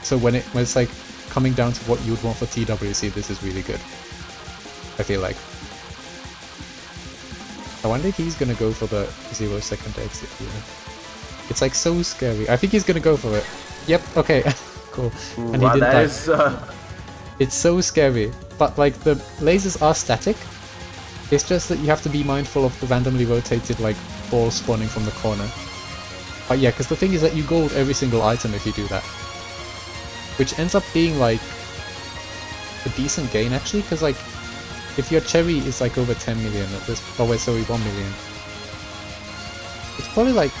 S2: So when it's like coming down to what you would want for TWC, this is really good. I feel like. I wonder if he's gonna go for the 0-second exit here. It's like so scary. I think he's gonna go for it. Yep, okay. Cool.
S1: Ooh,
S2: and he didn't die.
S1: Is,
S2: It's so scary. But like the lasers are static. It's just that you have to be mindful of the randomly rotated like balls spawning from the corner. But yeah, because the thing is that you gold every single item if you do that. Which ends up being like a decent gain actually, because like if your cherry is like over 10 million at this, oh wait, sorry, 1 million. It's probably like,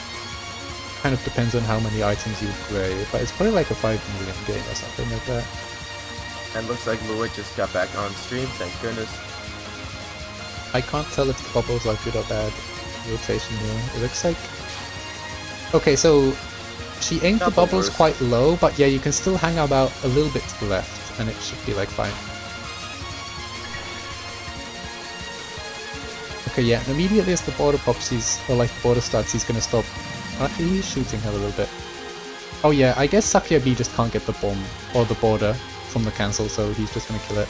S2: kind of depends on how many items you gray, but it's probably like a 5 million gain or something like that.
S1: And looks like Lua just got back on stream, thank goodness.
S2: I can't tell if the bubbles are good or bad rotation here. It looks like... Okay, so she aimed the bubbles quite low, but yeah, you can still hang about a little bit to the left, and it should be like fine. Okay, yeah, and immediately as the border pops, or like the border starts, he's gonna stop. Actually, he's shooting her a little bit. Oh yeah, I guess Sakuya B just can't get the bomb, or the border, from the cancel, so he's just gonna kill it.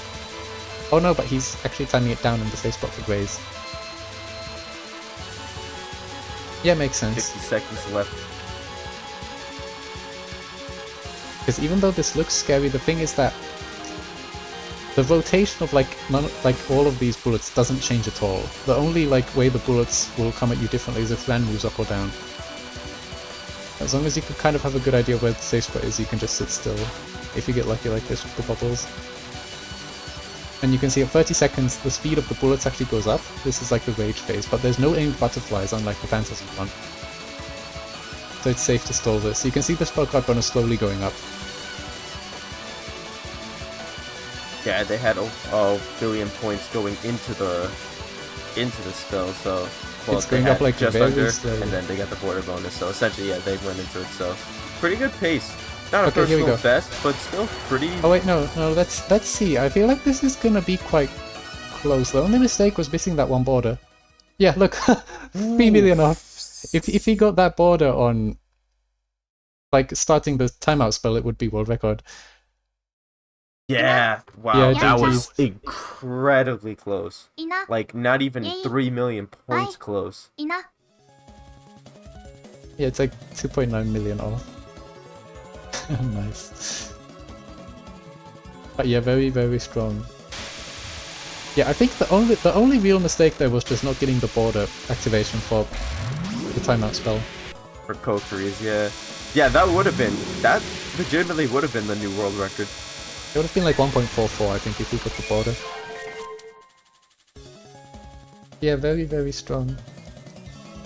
S2: Oh no, but he's actually timing it down in the safe spot for grays. Yeah, makes sense.
S1: 50 seconds left.
S2: Because even though this looks scary, the thing is that the rotation of like all of these bullets doesn't change at all. The only like way the bullets will come at you differently is if Ran moves up or down. As long as you can kind of have a good idea where the safe spot is, you can just sit still. If you get lucky like this with the bubbles. And you can see at 30 seconds, the speed of the bullets actually goes up. This is like the rage phase, but there's no aimed butterflies, unlike the Phantasm one. So it's safe to stall this. So you can see the spell card bonus slowly going up.
S1: Yeah, they had a billion points going into the spell, so well,
S2: it's going up like
S1: just under,
S2: slowly.
S1: And then they got the border bonus. So essentially, yeah, they went into it. So pretty good pace. Not a
S2: Okay, here we
S1: personal
S2: go.
S1: best, but still pretty.
S2: Oh wait, no, let's see. I feel like this is gonna be quite close. The only mistake was missing that one border. Yeah, look, 3 million off. If he got that border on, like, starting the timeout spell, it would be world record.
S1: Yeah, wow,
S2: Yeah,
S1: that
S2: GG.
S1: was incredibly close. Like, not even 3 million points close.
S2: Yeah, it's like 2.9 million off. Nice. But yeah, very, very strong. Yeah, I think the only real mistake there was just not getting the border activation for the timeout spell.
S1: For Kokuris, yeah. Yeah, that legitimately would have been the new world record.
S2: It would have been like 1.44, I think, if we got the border. Yeah, very, very strong.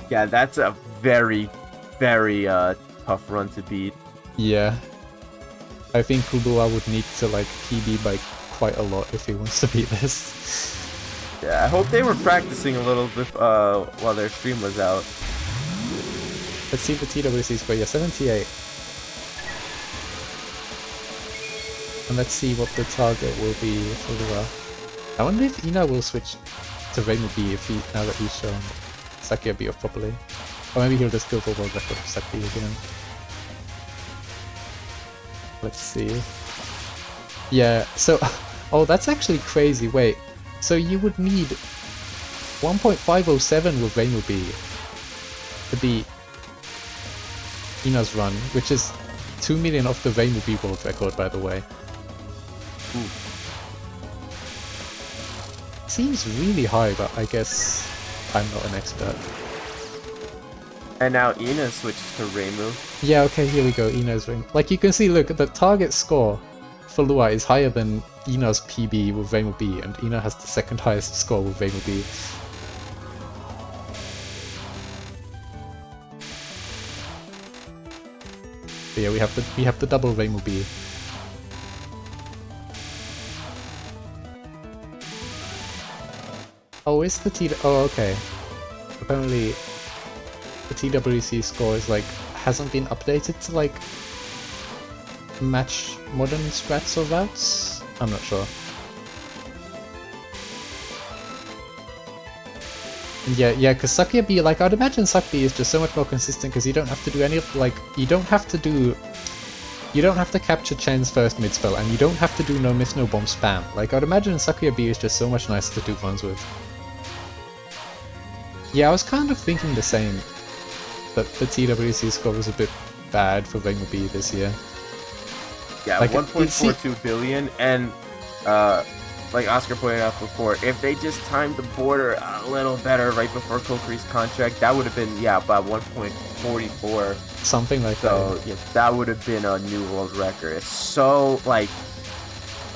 S1: Yeah, that's a very, very tough run to beat.
S2: Yeah. I think Kulua would need to like PB by quite a lot if he wants to beat this.
S1: Yeah, I hope they were practicing a little bit while their stream was out.
S2: Let's see the TWC score. Yeah, 78. And let's see what the target will be for Lua. I wonder if Ina will switch to Reimu B now that he's shown Sakia B off properly. Or maybe he'll just go for world record for Sakia again. Let's see. Yeah, so... Oh, that's actually crazy. Wait. So you would need 1.507 with Reimu B to beat Ina's run, which is 2 million off the Reimu B world record, by the way.
S1: Ooh.
S2: Seems really high, but I guess I'm not an expert.
S1: And now Ina switches to Reimu.
S2: Yeah, okay, here we go, Ina's ring. Like you can see, look, the target score for Lua is higher than Ina's PB with Reimu B, and Ina has the second highest score with Reimu B. But yeah, we have the double Reimu B. Oh, is the T? Oh, okay. Apparently, the TWC score is like hasn't been updated to like match modern strats or routes. I'm not sure. Yeah, because Sakia B, like I'd imagine Sak B is just so much more consistent because you don't have to do any of you don't have to capture Chen's first mid spell, and you don't have to do no miss no bomb spam. Like I'd imagine Sakia B is just so much nicer to do runs with. Yeah, I was kind of thinking the same, that the TWC score was a bit bad for Reimu B this year.
S1: Yeah,
S2: like,
S1: 1.42 billion, and like Oscar pointed out before, if they just timed the border a little better right before Kokuri's contract, that would have been, yeah, about 1.44.
S2: Something like that.
S1: So, yeah, that would have been a new world record. It's so, like,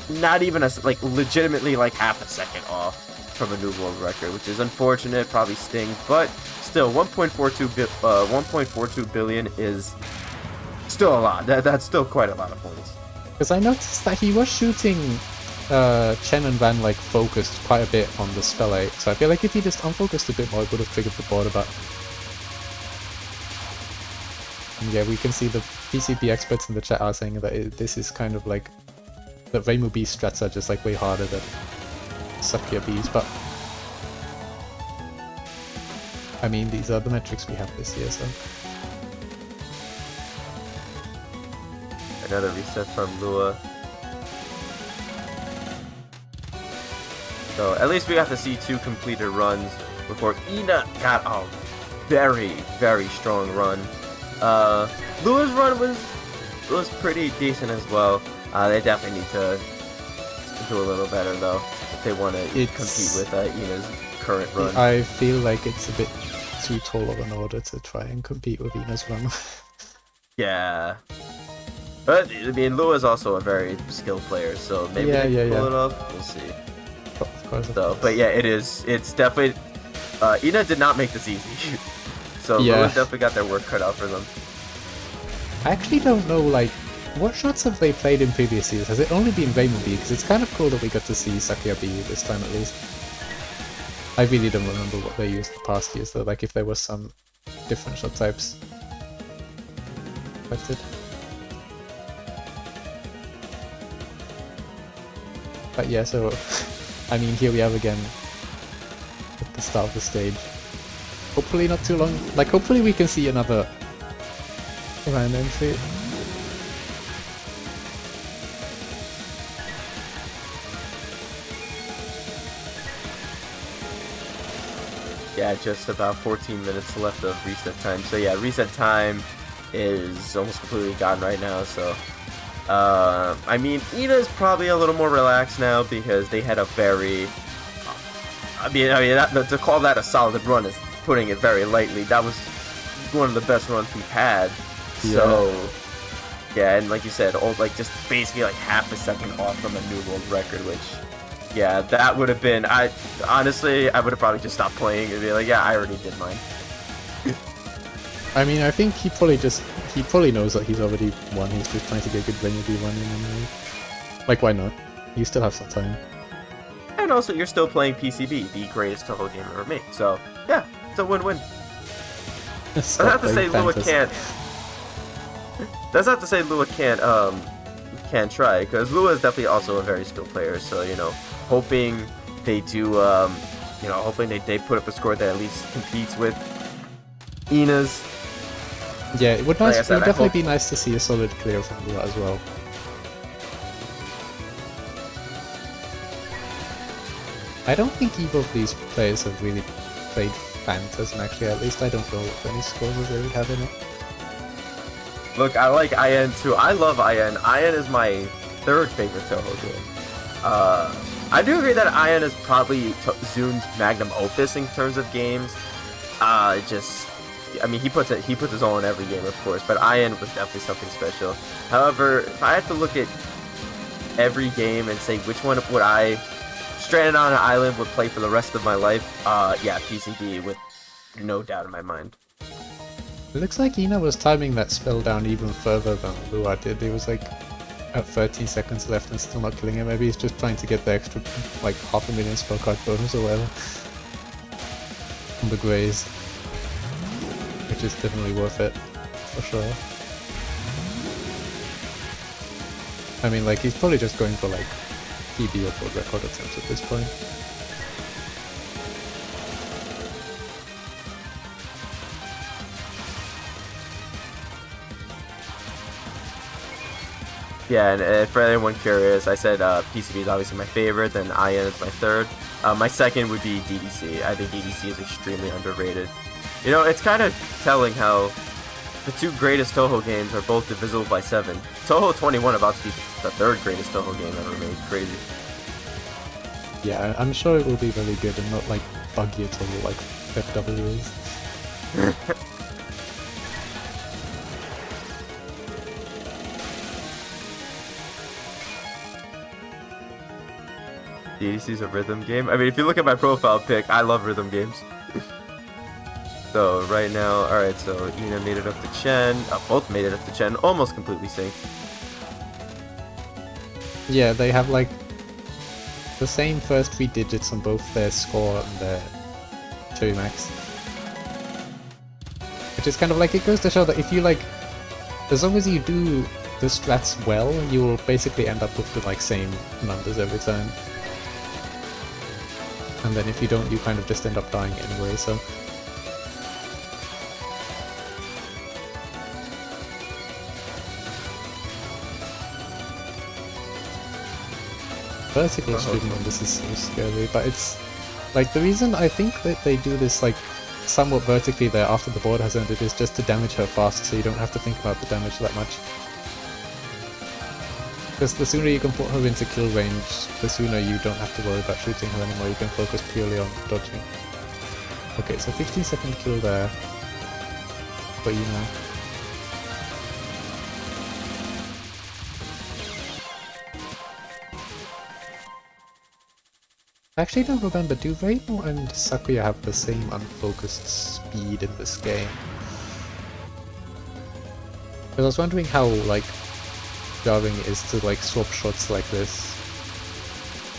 S1: not even legitimately, like, half a second off from a new world record, which is unfortunate, probably stings, but still, 1.42 billion is still a lot. That's still quite a lot of points.
S2: Because I noticed that he was shooting Chen and Van like focused quite a bit on the spell 8, so I feel like if he just unfocused a bit more, it would have triggered the border, but... And yeah, we can see the PCB experts in the chat are saying that this is kind of like... The Reimu B strats are just like way harder than Sakia Bs, but... I mean, these are the metrics we have this year, so...
S1: Another reset from Lua. So at least we got to see 2 completed runs before Ina got a very, very strong run. Lua's run was pretty decent as well. They definitely need to do a little better though if they want to compete with Ina's current run.
S2: I feel like it's a bit too tall of an order to try and compete with Ina's run.
S1: Yeah. But, I mean, Lua is also a very skilled player, so maybe
S2: Yeah,
S1: they can
S2: yeah,
S1: pull it
S2: yeah.
S1: off. We'll see.
S2: Of course, of
S1: So,
S2: course.
S1: but yeah, it's definitely... Ina did not make this easy. So
S2: Yeah.
S1: Lua's definitely got their work cut out for them.
S2: I actually don't know, like, what shots have they played in previous years? Has it only been Rainbow B? Because it's kind of cool that we got to see Sakuya B this time at least. I really don't remember what they used the past years though, like if there was some different shot types affected. But yeah, so, I mean, here we have again at the start of the stage. Hopefully not too long, like hopefully we can see another round entry.
S1: Yeah, just about 14 minutes left of reset time. So yeah, reset time is almost completely gone right now. So, I mean, Ina's probably a little more relaxed now because they had a very, to call that a solid run is putting it very lightly. That was one of the best runs we've had.
S2: Yeah.
S1: So, yeah, and like you said, like just basically like half a second off from a new world record, which. Yeah, that would have been. Honestly, I would have probably just stopped playing and be like, yeah, I already did mine.
S2: I mean, I think he probably knows that he's already won. He's just trying to get a good Rainbow B run in anyway. Like, why not? You still have some time.
S1: And also, you're still playing PCB, the greatest Touhou game ever made. So, yeah, it's a win-win. That's not to say Lua can't. That's not to say Lua can't try, because Lua is definitely also a very skilled player. So, you know, hoping they do, hoping they put up a score that at least competes with Ina's.
S2: Yeah, it would
S1: Like I said,
S2: definitely be nice to see a solid clear from Lua as well. I don't think either of these players have really played Phantasm, actually. At least I don't know what any scores they would have in it.
S1: Look, I like IN too. I love IN. IN is my third favorite Touhou game. I do agree that IN is probably Zun's magnum opus in terms of games. I mean, he puts his all in every game, of course, but IN was definitely something special. However, if I had to look at every game and say which one would I, stranded on an island, would play for the rest of my life, yeah, PCB with no doubt in my mind.
S2: It looks like Ina was timing that spell down even further than Lua did. He was like at 13 seconds left and still not killing him. Maybe he's just trying to get the extra, like, 500,000 spell card bonus or whatever from the Greys, which is definitely worth it, for sure. I mean, like, he's probably just going for, like, PB or world record attempts at this point.
S1: Yeah, and for anyone curious, I said PCB is obviously my favorite, then IN is my third. My second would be DDC. I think DDC is extremely underrated. You know, it's kind of telling how the two greatest Touhou games are both divisible by 7. Touhou 21 about to be the third greatest Touhou game ever made. Crazy.
S2: Yeah, I'm sure it will be really good and not like buggy at all like FW is.
S1: DDC's a rhythm game. I mean, if you look at my profile pic, I love rhythm games. So right now, alright, so Ina made it up to Chen. Both made it up to Chen, almost completely synced.
S2: Yeah, they have like the same first 3 digits on both their score and their cherry max. Which is kind of like, it goes to show that if you like, as long as you do the strats well, you will basically end up with the like same numbers every time. And then if you don't, you kind of just end up dying anyway, so... Vertical streaming on this is so scary, but it's... Like, the reason I think that they do this, like, somewhat vertically there after the board has ended is just to damage her fast, so you don't have to think about the damage that much. Because the sooner you can put her into kill range, the sooner you don't have to worry about shooting her anymore, you can focus purely on dodging. Okay, so 15-second kill there. But you know. I actually don't remember, do Rainbow and Sakuya have the same unfocused speed in this game? Because I was wondering how, like, jarring it is to, like, swap shots like this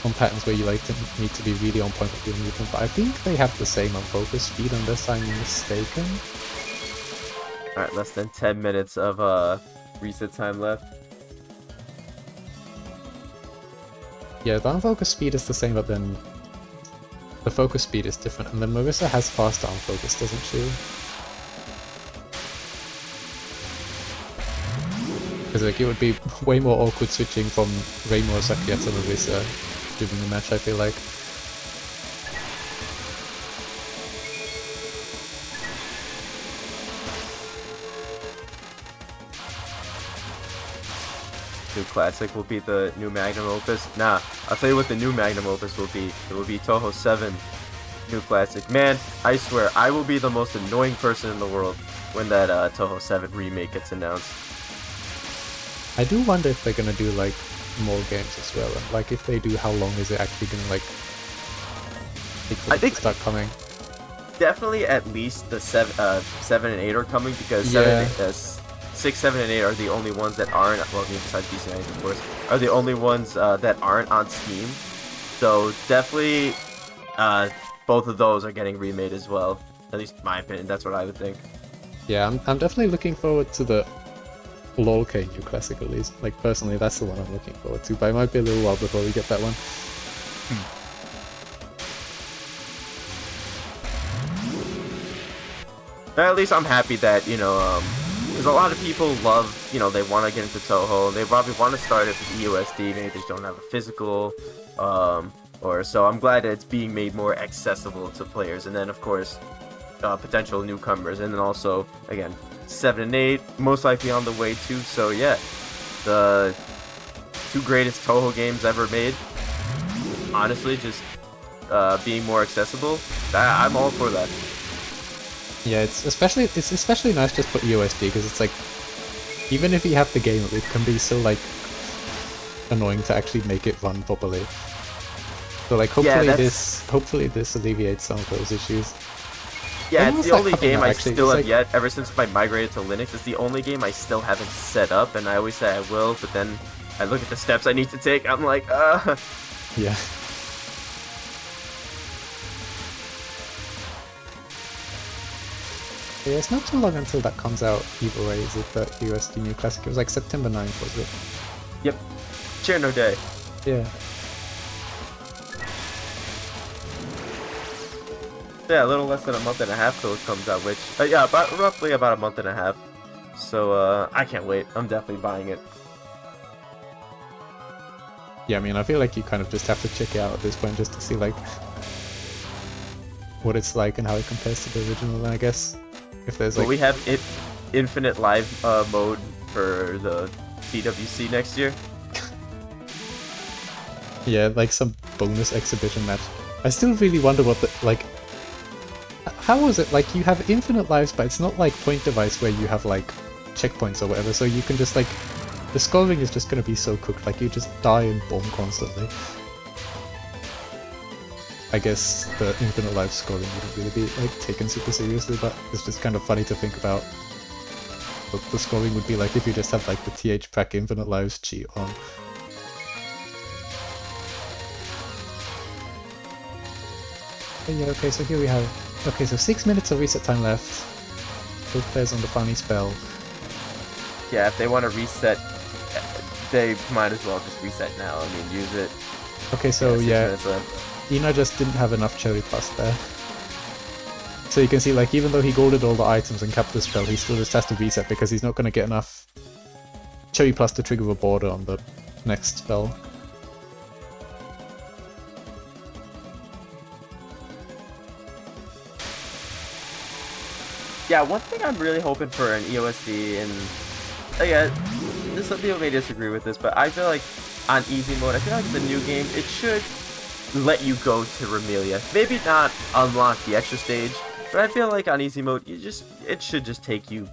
S2: on patterns where you, like, need to be really on point with your movement, but I think they have the same unfocused speed unless I'm mistaken.
S1: Alright, less than 10 minutes of reset time left.
S2: Yeah, the unfocused speed is the same, but then the focus speed is different, and then Marissa has faster unfocus, doesn't she? Because like, it would be way more awkward switching from Rainbow or Sakuya to Marissa during the match, I feel like.
S1: New Classic will be the new Magnum Opus. Nah, I'll tell you what the new Magnum Opus will be. It will be Touhou 7 New Classic. Man, I swear, I will be the most annoying person in the world when that Touhou 7 remake gets announced.
S2: I do wonder if they're gonna do like more games as well, and like if they do, how long is it actually gonna like take for them to start coming?
S1: Definitely at least the 7 and 8 are coming, because 6, 7, and 8 are the only ones that aren't, well, besides PC9 of course, are the only ones that aren't on Steam. So definitely both of those are getting remade as well. At least in my opinion, that's what I would think.
S2: Yeah, I'm definitely looking forward to the LOL-K New Classic at least. Like personally, that's the one I'm looking forward to, but it might be a little while before we get that one.
S1: At least I'm happy that, you know, because a lot of people love, you know, they want to get into Touhou, and they probably want to start it with EUSD, maybe they just don't have a physical, or so I'm glad that it's being made more accessible to players, and then of course, potential newcomers, and then also, again, 7 and 8, most likely on the way too, so yeah, the 2 greatest Touhou games ever made, honestly, just being more accessible, I'm all for that.
S2: Yeah, it's especially nice just for EUSD, because it's like, even if you have the game, it can be so like annoying to actually make it run properly. So like hopefully this alleviates some of those issues.
S1: Yeah, it's the only game I still have yet, ever since I migrated to Linux, it's the only game I still haven't set up, and I always say I will, but then I look at the steps I need to take, I'm like,
S2: Yeah. Yeah, it's not too long until that comes out either way, is it, the USD New Classic? It was like September 9th, was it?
S1: Yep. Cheer no day.
S2: Yeah.
S1: Yeah, a little less than a month and a half till it comes out, which, yeah, roughly about a month and a half. So, I can't wait. I'm definitely buying it.
S2: Yeah, I mean, I feel like you kind of just have to check it out at this point just to see, like, what it's like and how it compares to the original, I guess. If there's like...
S1: Will we have infinite live mode for the TWC next year?
S2: Yeah, like some bonus exhibition match. I still really wonder what the, like... How was it? Like, you have infinite lives, but it's not like point device where you have, like, checkpoints or whatever, so you can just, like... The scoring is just gonna be so cooked, like, you just die and bomb constantly. I guess the infinite life scoring wouldn't really be, like, taken super seriously, but it's just kind of funny to think about what the scoring would be like if you just had, like, the TH Pack infinite lives cheat on. But yeah, okay, so here we have... Okay, so 6 minutes of reset time left. Both players on the funny spell.
S1: Yeah, if they want to reset, they might as well just reset now. I mean, use it.
S2: Okay, so yeah, Ina just didn't have enough Cherry Plus there. So you can see, like, even though he golded all the items and kept the spell, he still just has to reset because he's not going to get enough Cherry Plus to trigger a border on the next spell.
S1: Yeah, one thing I'm really hoping for in EOSD, and again, some people may disagree with this, but I feel like on easy mode, I feel like the new game, it should let you go to Remelia. Maybe not unlock the extra stage, but I feel like on easy mode, it should just take you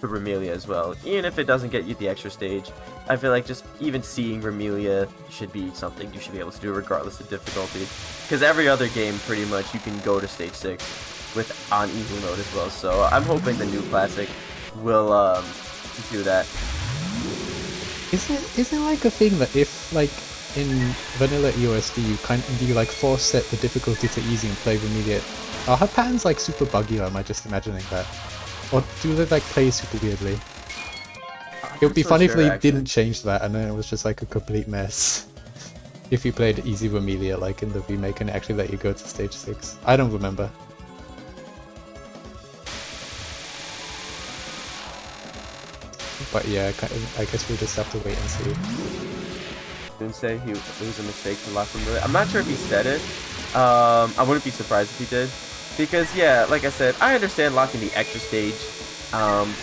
S1: to Remelia as well. Even if it doesn't get you the extra stage, I feel like just even seeing Remelia should be something you should be able to do regardless of difficulty. Because every other game, pretty much, you can go to stage 6 on easy mode as well. So I'm hoping the new classic will do that.
S2: Is it like a thing that if like in vanilla EOSD you like force set the difficulty to easy and play Remelia, are her patterns like super buggy, or am I just imagining that? Or do they like play super weirdly? It would be funny if they didn't change that and then it was just like a complete mess. If you played easy Remelia like in the remake and actually let you go to stage 6. I don't remember. But yeah, I guess we'll just have to wait and see.
S1: Didn't say it was a mistake to lock Remelia. I'm not sure if he said it. I wouldn't be surprised if he did. Because yeah, like I said, I understand locking the extra stage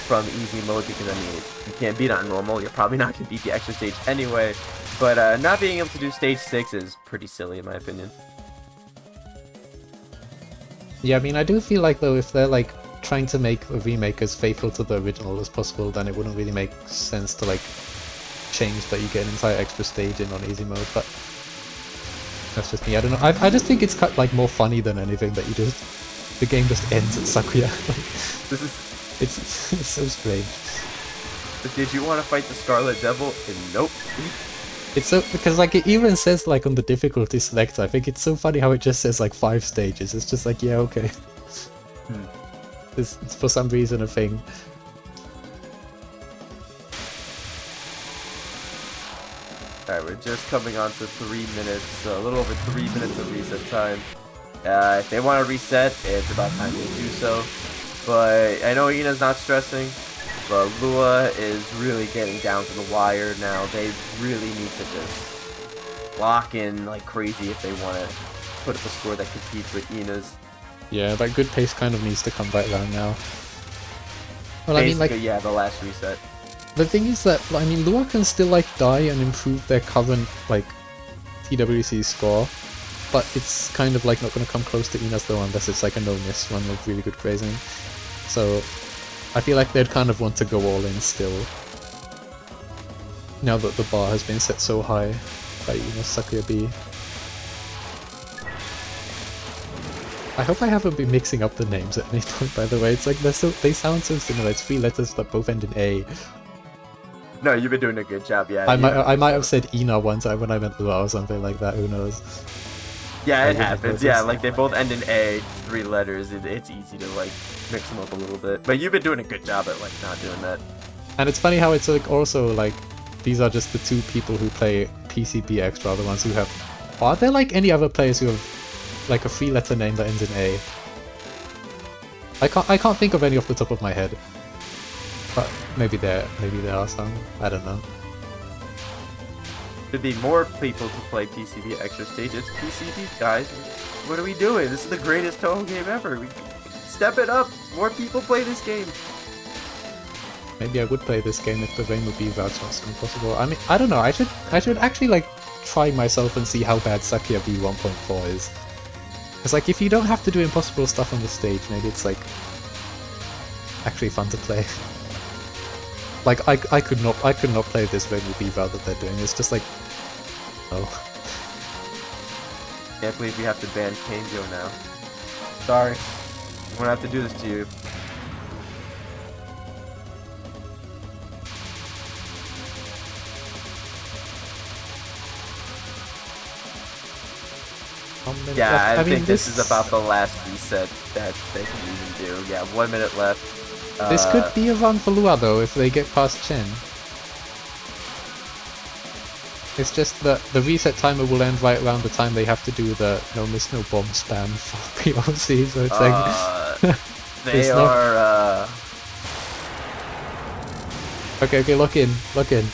S1: from easy mode because I mean, you can't beat on normal. You're probably not going to beat the extra stage anyway. But not being able to do stage 6 is pretty silly in my opinion.
S2: Yeah, I mean, I do feel like though if they're like trying to make a remake as faithful to the original as possible, then it wouldn't really make sense to like change that you get an entire extra stage in on easy mode, but that's just me. I don't know. I just think it's like more funny than anything that the game just ends at Sakuya. It's so strange.
S1: But did you want to fight the Scarlet Devil? And nope.
S2: It's so because like it even says like on the difficulty selector. I think it's so funny how it just says like 5 stages. It's just like, yeah, okay. It's for some reason a thing.
S1: Alright, we're just coming on to 3 minutes, so a little over 3 minutes of reset time. If they want to reset, it's about time to do so. But I know Ina's not stressing, but Lua is really getting down to the wire now. They really need to just lock in like crazy if they want to put up a score that competes with Ina's.
S2: Yeah, that good pace kind of needs to come back down now. Well,
S1: Basically,
S2: I mean, like,
S1: yeah, the last reset.
S2: The thing is that, I mean, Lua can still, like, die and improve their current, like, TWC score, but it's kind of, like, not going to come close to Ina's, though, unless it's, like, a no-miss one with really good phrasing. So, I feel like they'd kind of want to go all in still, now that the bar has been set so high by Ina's Sakuya B. I hope I haven't been mixing up the names at any point, by the way. It's like, they sound so similar. It's 3 letters that both end in A.
S1: No, you've been doing a good job, yeah.
S2: I might have said Ina one time when I meant Lua or something like that, who knows.
S1: Yeah, it happens, yeah, like they both end in A, 3 letters, it's easy to like mix them up a little bit. But you've been doing a good job at like not doing that.
S2: And it's funny how it's like also like, these are just the 2 people who play PCB Extra, the ones who have... Are there like any other players who have like a 3-letter name that ends in A? I can't think of any off the top of my head. But maybe there are some. I don't know.
S1: There'd be more people to play PCB Extra Stage. It's PCB, guys. What are we doing? This is the greatest Touhou game ever. We step it up. More people play this game.
S2: Maybe I would play this game if the Rainbow B routes was impossible. I mean, I don't know. I should actually like try myself and see how bad Sakuya B 1.4 is. It's like if you don't have to do impossible stuff on the stage, maybe it's like actually fun to play. Like I could not play this Rainbow B route that they're doing. It's just like, oh.
S1: Can't believe we have to ban Kanjo now. Sorry, I'm gonna have to do this to you. Yeah, I think this is about the last reset that they can even do. Yeah, 1 minute left.
S2: This could be a run for Lua though if they get past Chen. It's just that the reset timer will end right around the time they have to do the no miss no bomb spam for POC, so it's like...
S1: they are...
S2: Okay, lock in.
S1: Lock in.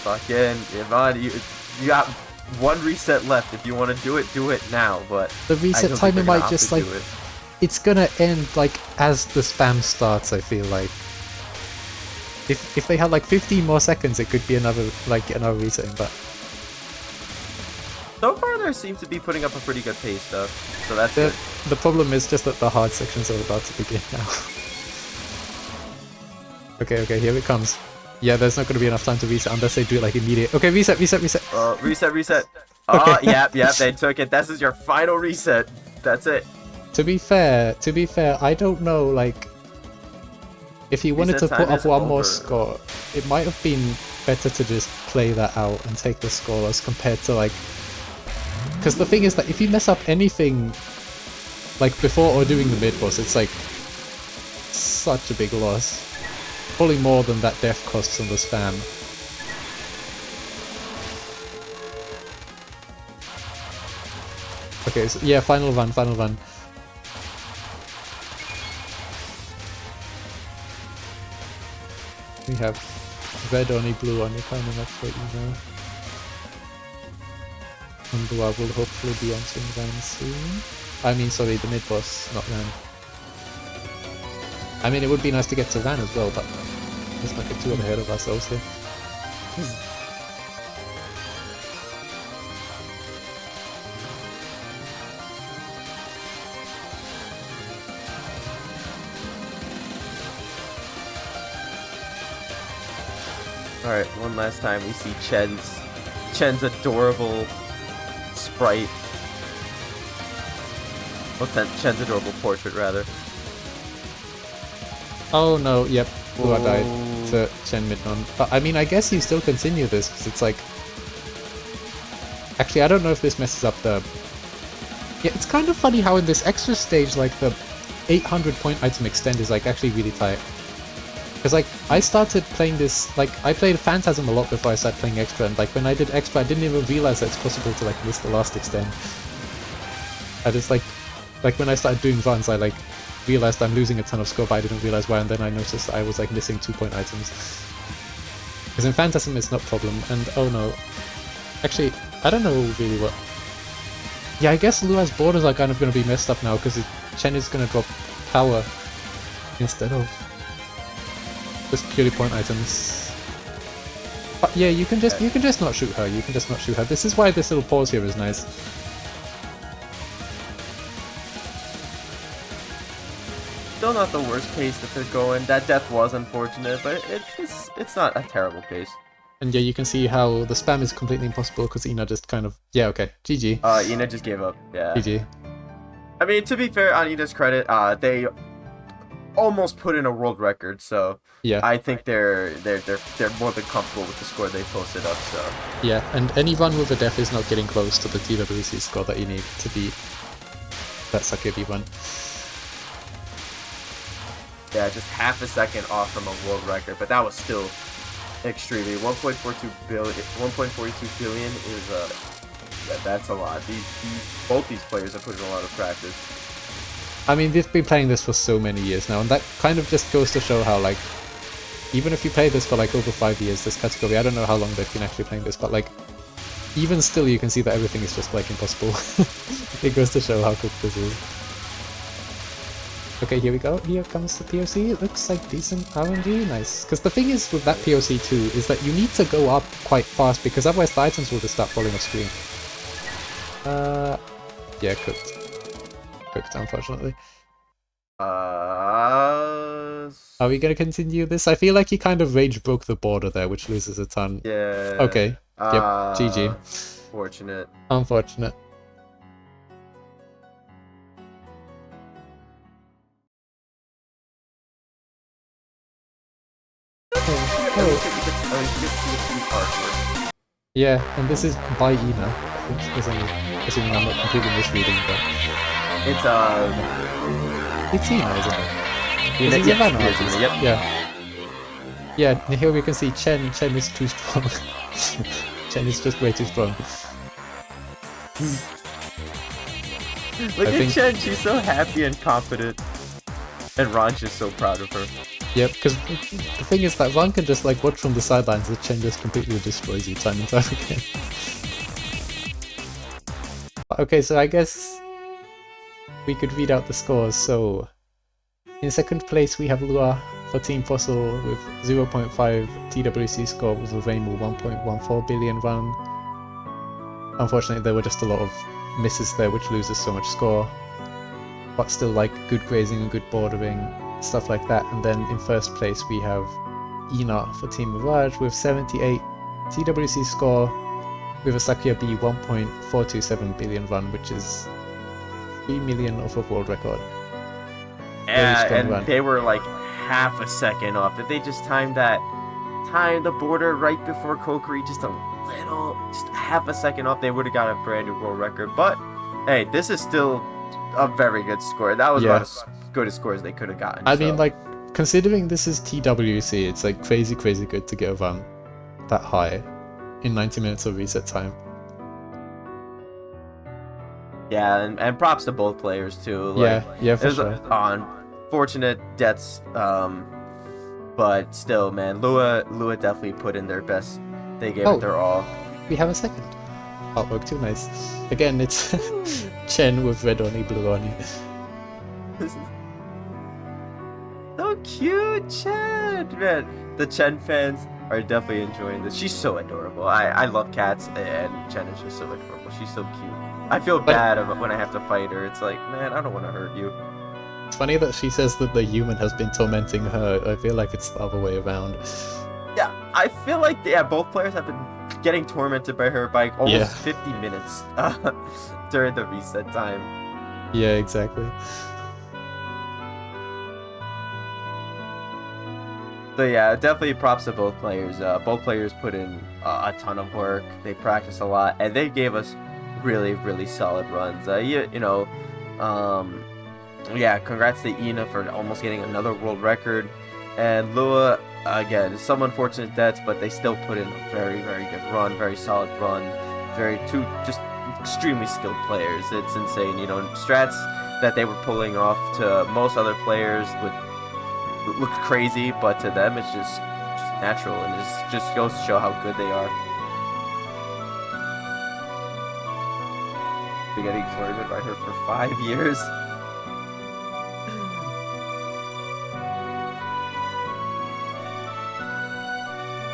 S1: Ivan, you got 1 reset left. If you want to do it now, but...
S2: The reset timer might just like... It's gonna end like as the spam starts, I feel like. If they had like 15 more seconds, it could be another reset, but...
S1: So far, they seem to be putting up a pretty good pace, though. So that's good.
S2: The problem is just that the hard sections are about to begin now. Okay, here it comes. Yeah, there's not going to be enough time to reset unless they do it like immediate. Okay, reset.
S1: Reset.
S2: Okay.
S1: Yep, they took it. This is your final reset. That's it.
S2: To be fair, I don't know, like, if he wanted to put up one more score, it might have been better to just play that out and take the scoreless compared to, like... Because the thing is that if you mess up anything, like, before or doing the mid-boss, it's, like, such a big loss. Probably more than that death costs on the spam. Okay, so, yeah, final run. We have red only, blue only coming up for Eno. And Blua will hopefully be answering Van soon. I mean, sorry, the mid-boss, not Van. I mean, it would be nice to get to Van as well, but let's not get too ahead of ourselves here.
S1: Alright, one last time we see Chen's adorable sprite. Well, Chen's adorable portrait, rather.
S2: Oh no, yep, Blua died to Chen Midnon. But I mean, I guess you still continue this, because it's like... Actually, I don't know if this messes up the... Yeah, it's kind of funny how in this extra stage, like, the 800 point item extend is, like, actually really tight. Because, like, I started playing this, like, I played Phantasm a lot before I started playing Extra, and, like, when I did Extra, I didn't even realize that it's possible to, like, miss the last extend. I just, like, when I started doing runs, I, like, realized I'm losing a ton of score, but I didn't realize why, and then I noticed I was, like, missing 2-point items. Because in Phantasm, it's not a problem, and, oh no. Actually, I don't know really what... Yeah, I guess Lua's borders are kind of going to be messed up now, because Chen is going to drop power instead of... just purely point items. But yeah, you can just not shoot her. You can just not shoot her. This is why this little pause here is nice.
S1: Still not the worst pace that they're going. That death was unfortunate, but it's not a terrible pace.
S2: And yeah, you can see how the spam is completely impossible because Ina just kind of... Yeah, okay. GG.
S1: Ina just gave up. Yeah.
S2: GG.
S1: I mean, to be fair, on Ina's credit, they almost put in a world record, so
S2: yeah,
S1: I think they're more than comfortable with the score they posted up. So
S2: yeah, and any run with a death is not getting close to the TWC score that you need to beat that Sakebi run.
S1: Yeah, just half a second off from a world record, but that was still extremely 1.42 billion is that's a lot. Both these players have put in a lot of practice.
S2: I mean, they've been playing this for so many years now, and that kind of just goes to show how, like, even if you play this for, like, over 5 years, this category, I don't know how long they've been actually playing this, but, like, even still you can see that everything is just, like, impossible. It goes to show how quick this is. Okay, here we go. Here comes the POC. It looks like decent RNG. Nice. Because the thing is with that POC too, is that you need to go up quite fast, because otherwise the items will just start falling off screen. Yeah, cooked. Cooked, unfortunately. Are we gonna continue this? I feel like he kind of rage broke the border there, which loses a ton.
S1: Yeah.
S2: Okay. Yep. GG.
S1: Fortunate.
S2: Unfortunate. Yeah, and this is by Ina. Assuming I'm not completely misreading, but it's Ina, isn't it?
S1: Ina,
S2: is
S1: yes,
S2: artist.
S1: Yep.
S2: Yeah. Yeah, and here we can see Chen is too strong. Chen is just way too strong.
S1: Look at Chen, she's so happy and confident. And Ron's just so proud of her.
S2: Yep, because the thing is that Ron can just like watch from the sidelines and Chen just completely destroys you time and time again. Okay, so I guess we could read out the scores. So in second place we have Lua for Team Fossil with 0.5 TWC score with a Rainbow 1.14 billion run. Unfortunately there were just a lot of misses there which loses so much score. But still like good grazing and good bordering. stuff like that. And then in first place we have Ina for Team Mirage with 78 TWC score with a Sakuya B 1.427 billion run, which is 3 million of a world record.
S1: Yeah, and run. They were like half a second off. If they just timed the border right before Kokiri, just half a second off, they would have got a brand new world record. But hey, this is still a very good score. That was about as good a score as they could have gotten.
S2: I mean, like, considering this is TWC, it's like crazy good to get a run that high in 90 minutes of reset time.
S1: Yeah, and props to both players too.
S2: Like, yeah, for sure.
S1: Unfortunate deaths, but still, man, Lua definitely put in their best. They gave it their all.
S2: We have a second artwork too. Nice. Again, it's Chen with red Oni, blue Oni.
S1: So cute, Chen. Man, the Chen fans are definitely enjoying this. She's so adorable. I love cats, and Chen is just so adorable. She's so cute. I feel bad when I have to fight her. It's like, man, I don't want to hurt you.
S2: It's funny that she says that the human has been tormenting her. I feel like it's the other way around.
S1: Yeah, I feel like both players have been getting tormented by her by almost 50 minutes during the reset time.
S2: Yeah, exactly.
S1: So yeah, definitely props to both players. Both players put in a ton of work. They practiced a lot, and they gave us really solid runs. Congrats to Ina for almost getting another world record, and Lua, again, some unfortunate deaths, but they still put in a very good run, very solid run, two just extremely skilled players. It's insane, strats that they were pulling off to most other players would look crazy, but to them it's just natural, and it just goes to show how good they are. We're getting tormented by her for 5 years.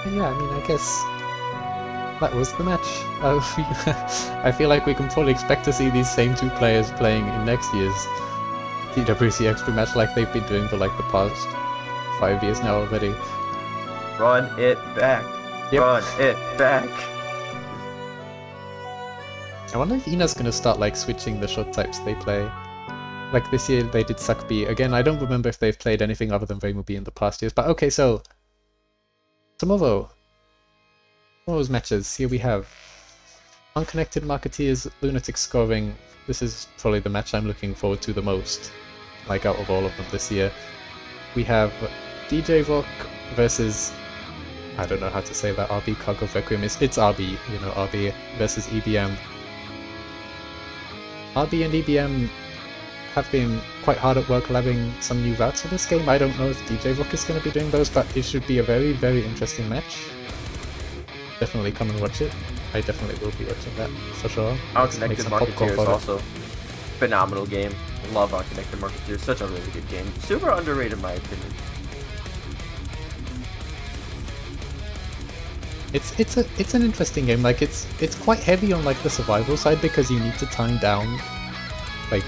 S2: Yeah, I mean, I guess that was the match. I feel like we can probably expect to see these same two players playing in next year's TWC Extra match like they've been doing for like the past 5 years now already.
S1: Run it back. Yep. Run it back.
S2: I wonder if Ina's gonna start like switching the shot types they play. Like this year they did Sakbi. Again, I don't remember if they've played anything other than Reimubi in the past years, but okay, so tomorrow's matches. Here we have Unconnected Marketeers, Lunatic Scoring. This is probably the match I'm looking forward to the most, like out of all of them this year. We have DJ Rock versus, I don't know how to say that, RB Cargo Requiem. It's RB, RB versus EBM. RB and EBM have been quite hard at work collabing some new routes for this game. I don't know if DJ Rock is going to be doing those, but it should be a very interesting match. Definitely come and watch it. I definitely will be watching that for sure.
S1: Unconnected Marketeers also phenomenal game. Love Unconnected Marketeers. Such a really good game. Super underrated in my opinion.
S2: It's an interesting game. Like it's quite heavy on like the survival side because you need to time down like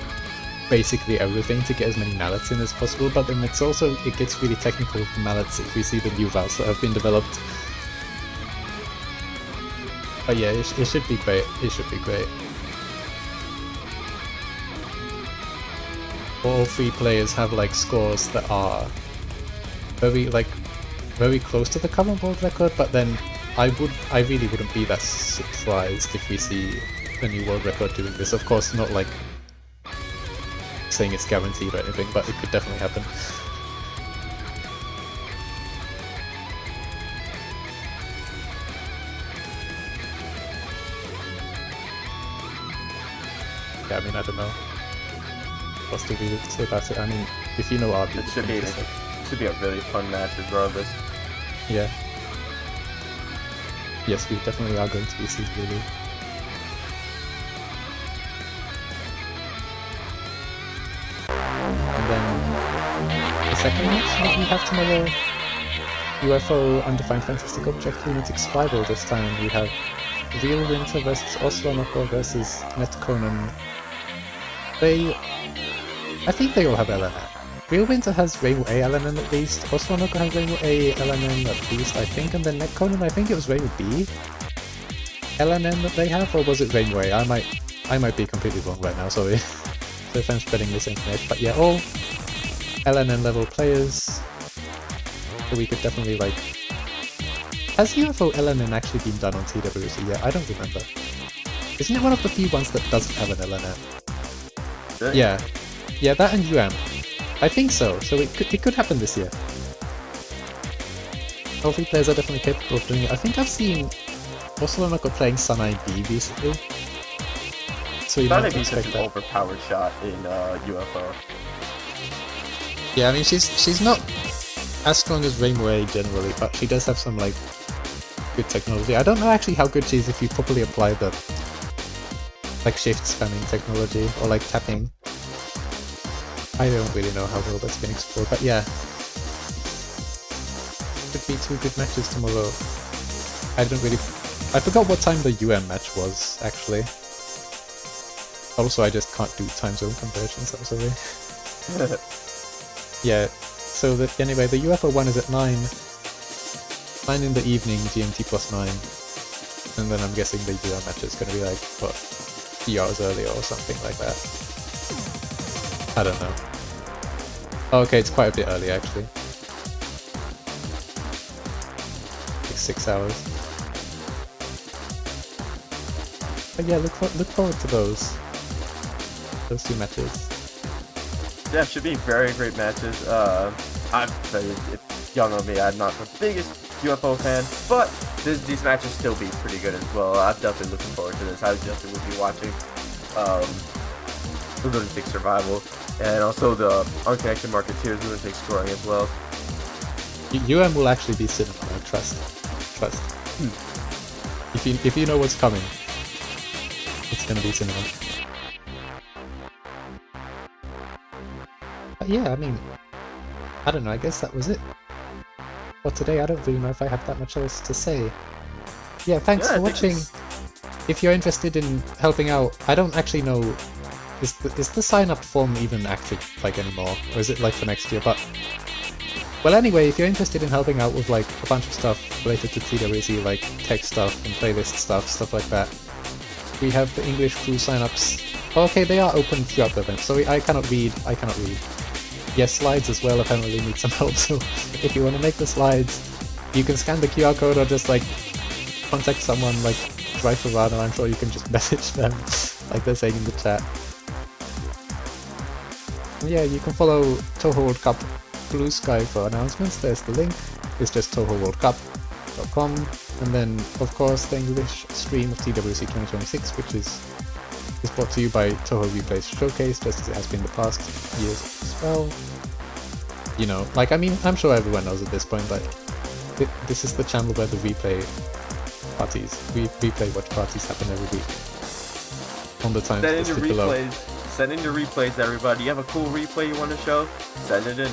S2: basically everything to get as many mallets in as possible. But then it gets really technical with the mallets if we see the new routes that have been developed. But yeah, it should be great. It should be great. All three players have like scores that are very close to the current world record, but then I really wouldn't be that surprised if we see a new world record doing this. Of course, not like saying it's guaranteed or anything, but it could definitely happen. Yeah, I mean, I don't know what's to say about it. I mean, if you know RB,
S1: it should be a really fun match regardless.
S2: Yeah. Yes, we definitely are going to be seeing Lily. And then the second match that we have tomorrow, UFO Undefined Fantastic Object Lunatic Spiral. This time we have Real Winter versus Oslo versus Net Conan. I think they all have LNF. Real Winter has Rainbow A LNN at least. Oswanoko has Rainbow A LNN at least, I think, and then Netconan, I think it was Rainbow B LNN that they have, or was it Rainbow A? I might be completely wrong right now, sorry. So if I'm spreading this information, but yeah, all LNN level players. So we could definitely like... Has UFO LNN actually been done on TWC yet? I don't remember. Isn't it one of the few ones that doesn't have an LNN?
S1: Really?
S2: Yeah. Yeah, that and UM. I think so, so it could happen this year. All three players are definitely capable of doing it. I think I've seen Oswanoko playing Sanai B recently. So you might
S1: Sanai B is
S2: expect
S1: an
S2: that.
S1: overpowered shot in UFO.
S2: Yeah, I mean she's not as strong as Rainbow A generally, but she does have some like good technology. I don't know actually how good she is if you properly apply the like shift spamming technology or like tapping. I don't really know how well that's been explored, but yeah. Could be 2 good matches tomorrow. I forgot what time the UM match was, actually. Also, I just can't do time zone conversions, I'm sorry. Yeah, so anyway, the UFO one is at 9 in the evening, GMT plus 9. And then I'm guessing the UM match is going to be like, what, 3 hours earlier or something like that. I don't know. Oh, okay, it's quite a bit early actually. Like 6 hours. But yeah, look forward to those 2 matches.
S1: Yeah, should be very great matches. If y'all know me, I'm not the biggest UFO fan, but these matches still be pretty good as well. I'm definitely looking forward to this. I definitely will be watching Lunatic Survival, and also the Unconnected Marketeers Lunatic Scoring as well.
S2: UM will actually be cinema, trust. If you know what's coming, it's gonna be cinema. But yeah, I mean, I don't know, I guess that was it. For today, I don't really know if I have that much else to say. Yeah, thanks for watching. If you're interested in helping out, I don't actually know, is the sign-up form even active, like, anymore? Or is it, like, for next year? But, well, anyway, if you're interested in helping out with, like, a bunch of stuff related to TWC, like tech stuff and playlist stuff like that, we have the English crew sign-ups. Okay, they are open throughout the event. Sorry, I cannot read. Yes, slides as well apparently need some help, so if you want to make the slides, you can scan the QR code or just, like, contact someone, like, Drive around, and I'm sure you can just message them, like they're saying in the chat. And yeah, you can follow Touhou World Cup Blue Sky for announcements. There's the link. It's just touhouworldcup.com. And then, of course, the English stream of TWC 2026, which is brought to you by Touhou Replay's Showcase, just as it has been the past years as well. You know, like, I mean, I'm sure everyone knows at this point, but this is the channel where the replay parties, replay watch parties happen every week. On the time listed below.
S1: Send in your replays, everybody. You have a cool replay you want to show? Send it in.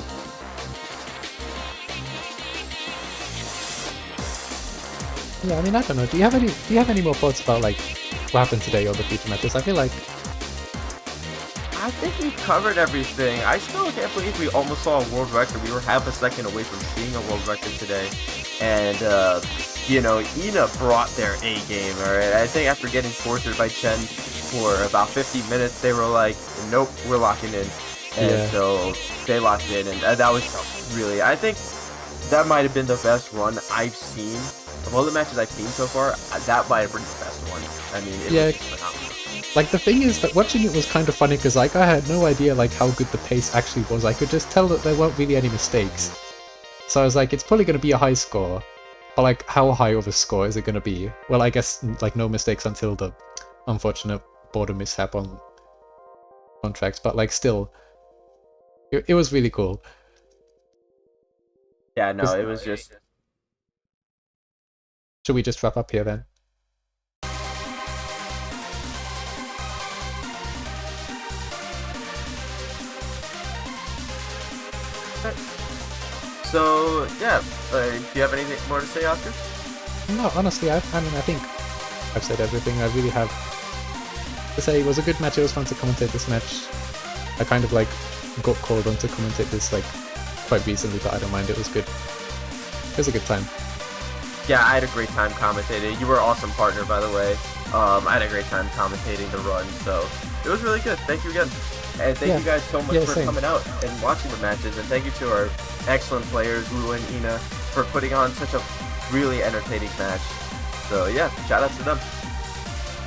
S2: Yeah, I mean, I don't know. Do you have any more thoughts about, like, what happened today or the future matches? I feel like
S1: I think we covered everything. I still can't believe we almost saw a world record. We were half a second away from seeing a world record today. And, you know, Ina brought their A game, alright? I think after getting tortured by Chen for about 50 minutes, they were like, nope, we're locking in. And so they locked in, and that was really, I think that might have been the best run I've seen. Of all the matches I've seen so far, that might have been the best one. I mean, it was just phenomenal.
S2: Like, the thing is that watching it was kind of funny because, like, I had no idea, like, how good the pace actually was. I could just tell that there weren't really any mistakes. So I was like, it's probably going to be a high score. But, like, how high of a score is it going to be? Well, I guess, like, no mistakes until the unfortunate border mishap on tracks. But, like, still, it was really cool.
S1: Yeah, no, it was just...
S2: Should we just wrap up here then?
S1: So, yeah, do you have anything more to say, Oscar?
S2: No, honestly, I mean, I think I've said everything I really have to say. It was a good match, it was fun to commentate this match. I kind of, like, got called on to commentate this like quite recently, but I don't mind. It was good. It was a good time.
S1: Yeah, I had a great time commentating. You were an awesome partner, by the way. I had a great time commentating the run, so it was really good. Thank you again. And thank you guys so much for coming out and watching the matches. And thank you to our excellent players, Wu and Ina, for putting on such a really entertaining match. So yeah, shout out to them.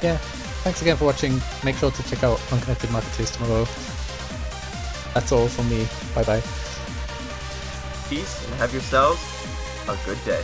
S2: Yeah, thanks again for watching. Make sure to check out Unconnected Marketeers tomorrow. That's all from me. Bye bye.
S1: Peace and have yourselves a good day.